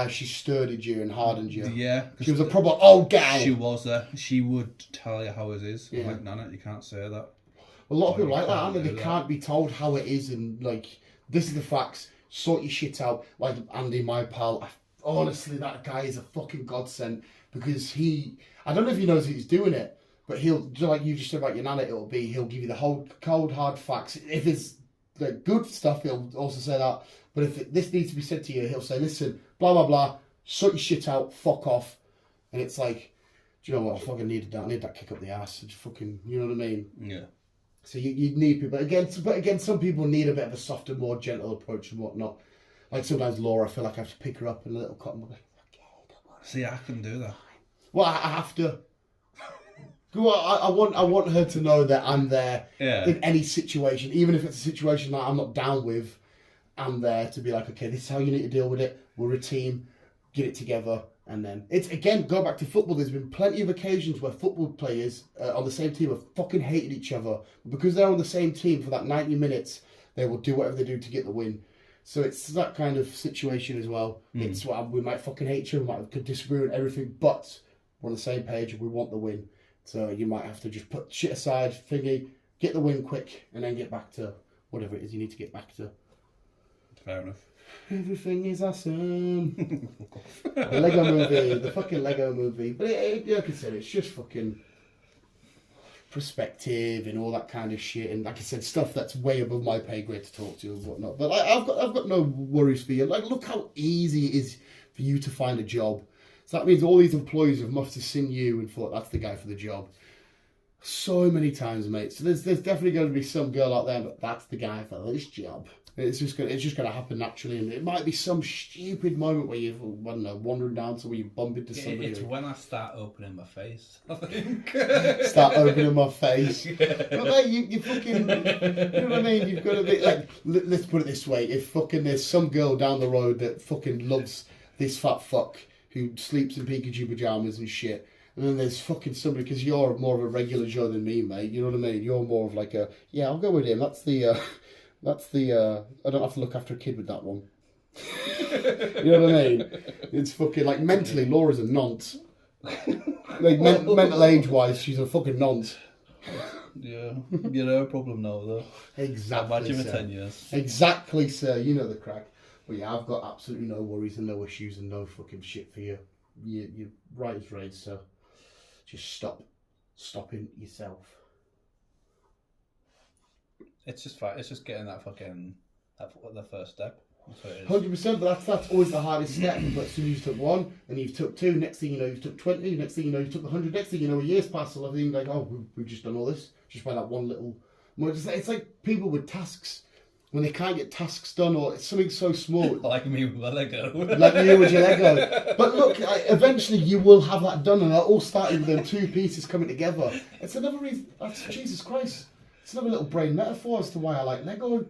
Speaker 1: She sturdied you and hardened you.
Speaker 5: Yeah.
Speaker 1: She was a proper old gal.
Speaker 5: She was. She would tell you how it is.
Speaker 1: Yeah.
Speaker 5: I'm like, Nana, you can't say that.
Speaker 1: A lot of people like that, aren't they? They can't be told how it is, and like, this is the facts. Sort your shit out. Like Andy, my pal. Honestly, that guy is a fucking godsend, because I don't know if he knows he's doing it, but he'll, like you just said about your nana, he'll give you the whole cold, hard facts. If it's the good stuff, he'll also say that. But if this needs to be said to you, he'll say, listen, blah, blah, blah, sort your shit out, fuck off. And it's like, do you know what, I fucking needed that. I need that kick up the ass. It's fucking, you know what I mean?
Speaker 5: Yeah.
Speaker 1: So you need people. But again, some people need a bit of a softer, more gentle approach and whatnot. Like sometimes Laura, I feel like I have to pick her up in a little cotton bud.
Speaker 5: See, I can do that.
Speaker 1: Well, I have to. I want her to know that I'm there in any situation, even if it's a situation that I'm not down with. I'm there to be like, okay, this is how you need to deal with it. We're a team. Get it together. And then it's again go back to football. There's been plenty of occasions where football players on the same team have fucking hated each other, but because they're on the same team for that 90 minutes, they will do whatever they do to get the win. So it's that kind of situation as well. It's what we might fucking hate each other, we might disagree on everything, but we're on the same page and we want the win. So you might have to just put shit aside, thingy, get the win quick, and then get back to whatever it is you need to get back to.
Speaker 2: Fair enough.
Speaker 1: Everything is awesome. The Lego movie, the fucking Lego movie. But like I said, it's just fucking perspective and all that kind of shit. And like I said, stuff that's way above my pay grade to talk to and whatnot. But like, I've got no worries for you. Like, look how easy it is for you to find a job. So that means all these employers must have seen you and thought that's the guy for the job. So many times, mate. So there's definitely going to be some girl out there, but that's the guy for this job. It's just gonna happen naturally, and it might be some stupid moment where you're, I don't know, wandering down somewhere, you bump into somebody.
Speaker 5: It's when I start opening my face, I think.
Speaker 1: Start opening my face. But mate, you fucking, you know what I mean? You've got to be like, let's put it this way: if fucking there's some girl down the road that fucking loves this fat fuck who sleeps in Pikachu pajamas and shit. And then there's fucking somebody, because you're more of a regular Joe than me, mate. You know what I mean? You're more of like a, yeah, I'll go with him. That's the, I don't have to look after a kid with that one. You know what I mean? It's fucking, like, mentally, Laura's a nonce. Like, mental age-wise, she's a fucking nonce.
Speaker 5: Yeah, you know, problem now, though.
Speaker 1: Exactly,
Speaker 5: imagine
Speaker 1: sir.
Speaker 5: for 10 years.
Speaker 1: Exactly, sir. You know the crack. But yeah, I've got absolutely no worries and no issues and no fucking shit for you. You're right as raised, so just stopping yourself.
Speaker 5: It's just fine. It's just getting that fucking the first step. That's what it is.
Speaker 1: 100%, but that's always the hardest step. But as soon as you took one, and you've took two, next thing you know, you've took 20, next thing you know, you took 100, next thing you know, a year's passed, and everything like, oh, we've just done all this, just by that one little. It's like people with tasks, when they can't get tasks done, or it's something so small.
Speaker 5: Like me with my Lego.
Speaker 1: Like you with your Lego. But look, eventually you will have that done, and it all started with them two pieces coming together. It's another reason, that's Jesus Christ. It's another little brain metaphor as to why I like Lego.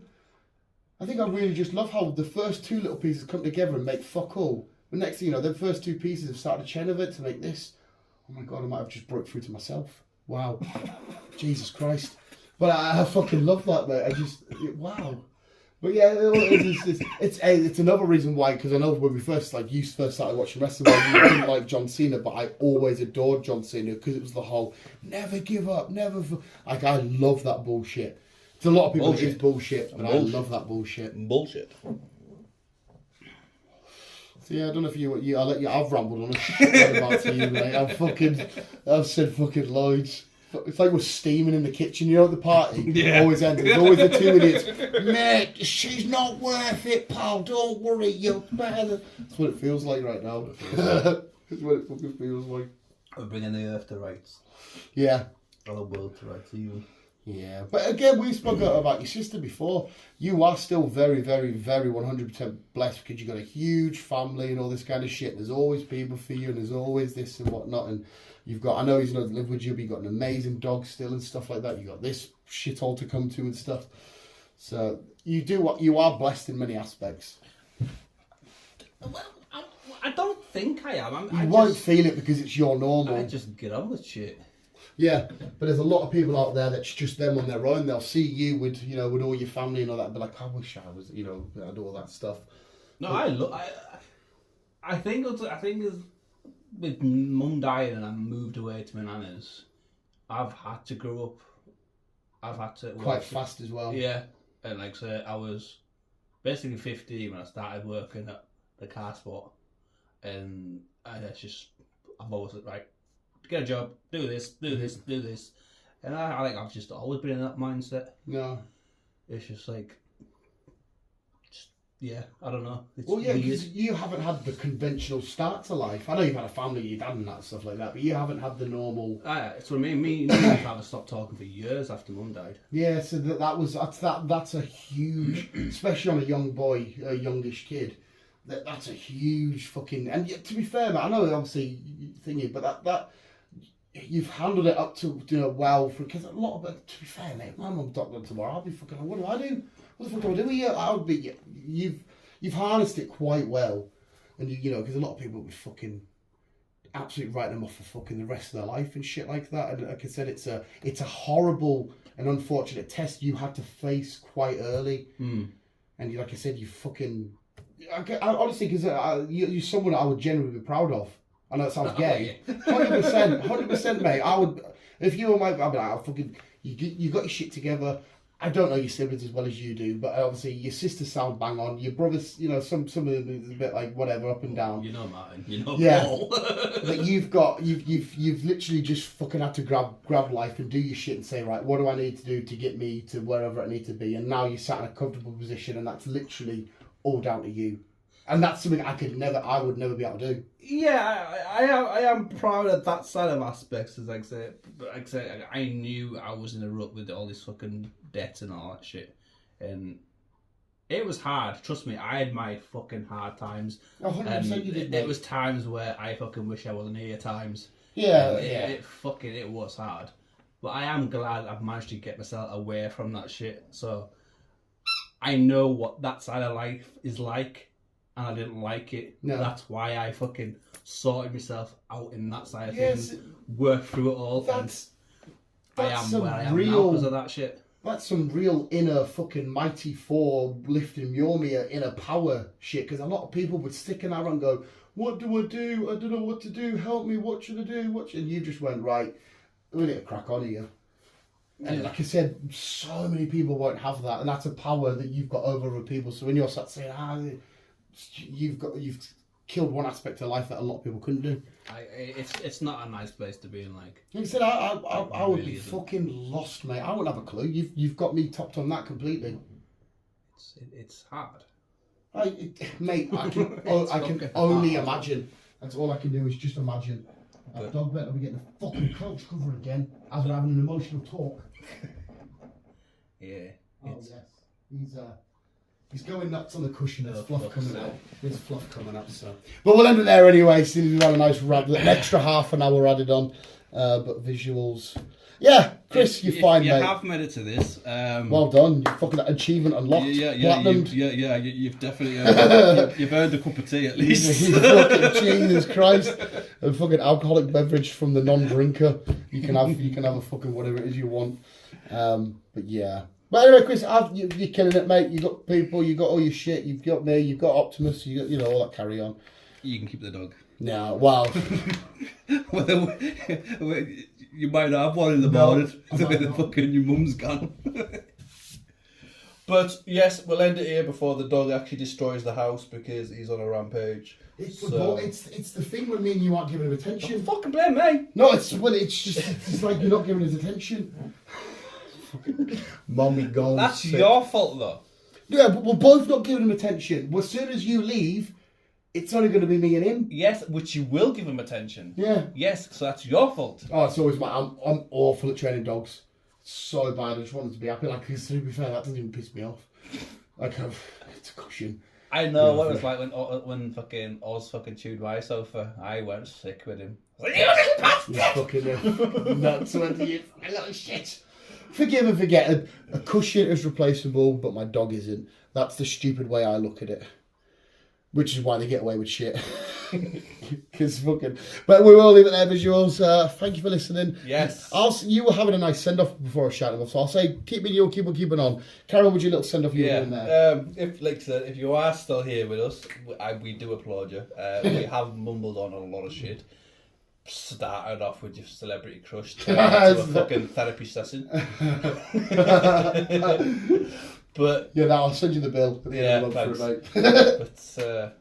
Speaker 1: I think I really just love how the first two little pieces come together and make fuck all. But next thing you know, the first two pieces have started a chain of it to make this. Oh my God, I might have just broke through to myself. Wow. Jesus Christ. But I fucking love that, mate. Wow. But yeah, it's another reason why, because I know when we first started watching wrestling, you didn't like John Cena, but I always adored John Cena because it was the whole never give up, like I love that bullshit. There's a lot of people that use bullshit, but I love that bullshit.
Speaker 2: Bullshit.
Speaker 1: So yeah, I don't know if I'll let you. I've rambled on a shit about to you, mate. I've said fucking loads. It's like we're steaming in the kitchen, you know, at the party.
Speaker 5: Yeah.
Speaker 1: Always ends. There's always the two idiots. Mate, she's not worth it, pal. Don't worry, you're better. That's what it feels like right now. That's what it fucking feels like.
Speaker 5: We're bringing the earth to rights.
Speaker 1: Yeah.
Speaker 5: Or the world to rights, even.
Speaker 1: Yeah. But again, we spoke about your sister before. You are still very, very, very 100% blessed because you've got a huge family and all this kind of shit. There's always people for you and there's always this and whatnot. And you've got, I know he's not live with you, but you've got an amazing dog still and stuff like that. You've got this shithole to come to and stuff. So you are blessed in many aspects.
Speaker 5: Well, I don't think I am.
Speaker 1: You won't feel it because it's your normal.
Speaker 5: I just get on with shit.
Speaker 1: Yeah, but there's a lot of people out there that's just them on their own. They'll see you with, you know, with all your family and all that, and be like, I wish I was, you know, I do all that stuff.
Speaker 5: No, I think it's with mum dying and I moved away to my nana's, I've had to grow up. I've had to
Speaker 1: quite fast as well.
Speaker 5: Yeah, and like so, I was basically 15 when I started working at the car spot, and I've always like, get a job, do this, and I think I've just always been in that mindset.
Speaker 1: No,
Speaker 5: it's just like, yeah, I don't know. It's
Speaker 1: well, yeah, because you haven't had the conventional start to life. I know you've had a family, your dad and that stuff like that, but you haven't had the normal.
Speaker 5: It's what I mean. Me and my father stopped talking for years after mum died.
Speaker 1: Yeah, so that's a huge, especially on a young boy, a youngish kid. That's a huge fucking. And to be fair, man, I know obviously thingy, but that you've handled it up to, you know, well, because a lot of it. To be fair, mate, my mum doctor tomorrow. I'll be fucking. What do I do? What the fuck do I do here? I'll be. You've harnessed it quite well, and you know, because a lot of people would fucking absolutely write them off for fucking the rest of their life and shit like that. And like I said, it's a horrible and unfortunate test you had to face quite early. And like I said, you fucking... I honestly, because you're someone I would genuinely be proud of. I know it sounds gay. 100%, mate. I would... If you were my... I'd be like, fucking... You got your shit together. I don't know your siblings as well as you do, but obviously your sisters sound bang on. Your brothers, you know, some of them is a bit like whatever, up and down.
Speaker 5: You know Martin, you know Paul.
Speaker 1: But you've literally just fucking had to grab life and do your shit and say, right, what do I need to do to get me to wherever I need to be? And now you're sat in a comfortable position, and that's literally all down to you. And that's something I would never be able to do.
Speaker 5: Yeah, I am proud of that side of aspects. As like I say, I knew I was in a rut with all this fucking debt and all that shit, and it was hard. Trust me, I had my fucking hard times.
Speaker 1: 100% you did.
Speaker 5: It was times where I fucking wish I wasn't here. Times.
Speaker 1: Yeah,
Speaker 5: It was hard, but I am glad I've managed to get myself away from that shit. So I know what that side of life is like. And I didn't like it. No. That's why I fucking sorted myself out in that side of things. Worked through it all. That's I am where I am now because of that shit.
Speaker 1: That's some real inner fucking mighty four lifting Mjolnir inner power shit. Because a lot of people would stick in there and go, what do I do? I don't know what to do. Help me. What should I do? And you just went, right, we need to crack on here. And like I said, so many people won't have that. And that's a power that you've got over other people. So when you're sat saying, you've killed one aspect of life that a lot of people couldn't do.
Speaker 5: It's not a nice place to be in. Like
Speaker 1: I said, I would be fucking lost, mate. I wouldn't have a clue. You've got me topped on that completely.
Speaker 5: It's hard.
Speaker 1: Mate, I can only imagine. That's all I can do is just imagine. Dog better be getting the fucking couch cover again as we're having an emotional talk.
Speaker 5: Yeah.
Speaker 1: Oh yes, he's going nuts on the cushion. There's fluff coming out. There's fluff coming up. So, but we'll end it there anyway. Since we've had a nice rant, an extra half an hour added on. But visuals, yeah. Chris, you're fine, mate.
Speaker 5: You have made it to this.
Speaker 1: Well done. You fucking achievement unlocked.
Speaker 5: You've definitely you've earned a cup of tea at least.
Speaker 1: Fucking Jesus Christ! A fucking alcoholic beverage from the non-drinker. You can have a fucking whatever it is you want. But yeah. But anyway, Chris, you're killing it, mate. You got people, you got all your shit. You've got me, you've got Optimus, you got all that carry on.
Speaker 5: You can keep the dog.
Speaker 1: No, well,
Speaker 5: you might not have one in the morning. The fucking your mum's gone. But yes, we'll end it here before the dog actually destroys the house because he's on a rampage.
Speaker 1: It's the thing with me and you aren't giving him attention.
Speaker 5: Don't fucking blame me.
Speaker 1: No, it's like you're not giving us attention. Mommy goes.
Speaker 5: That's your fault, though.
Speaker 1: Yeah, but we're both not giving him attention. Well, as soon as you leave, it's only going to be me and him.
Speaker 5: Yes, which you will give him attention.
Speaker 1: Yeah.
Speaker 5: Yes, so that's your fault.
Speaker 1: Oh, it's always I'm awful at training dogs. So bad. I just want them to be happy. Like, to be fair, that doesn't even piss me off. Like, it's a cushion.
Speaker 5: I know what it was like when fucking Oz fucking chewed my sofa. I went sick with him. I was like, you little bastard!
Speaker 1: You fucking nuts, you little shit. Forgive and forget. A cushion is replaceable, but my dog isn't. That's the stupid way I look at it. Which is why they get away with shit. Because fucking. But we will leave it there, visuals. Thank you for listening.
Speaker 5: Yes.
Speaker 1: You were having a nice send off before I shouted off, so I'll say keep on keeping on. Carry on with your little send off you were doing there.
Speaker 5: If you are still here with us, we do applaud you. We have mumbled on a lot of shit. Started off with your celebrity crush to a fucking therapy session. But
Speaker 1: yeah, I'll send you the bill.
Speaker 5: Thanks. But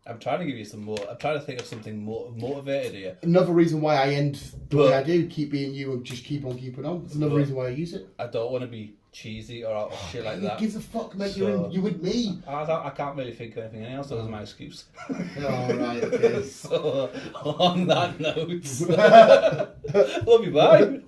Speaker 5: I'm trying to give you some more. I'm trying to think of something more motivated here.
Speaker 1: Another reason why I end the way I do, keep being you and just keep on keeping on. It's another reason why I use it.
Speaker 5: I don't want to be cheesy or shit like that.
Speaker 1: Who gives a fuck, mate? So, you with me.
Speaker 5: I can't really think of anything else. That was my excuse.
Speaker 1: Right, okay.
Speaker 5: So on that note, love you, bye.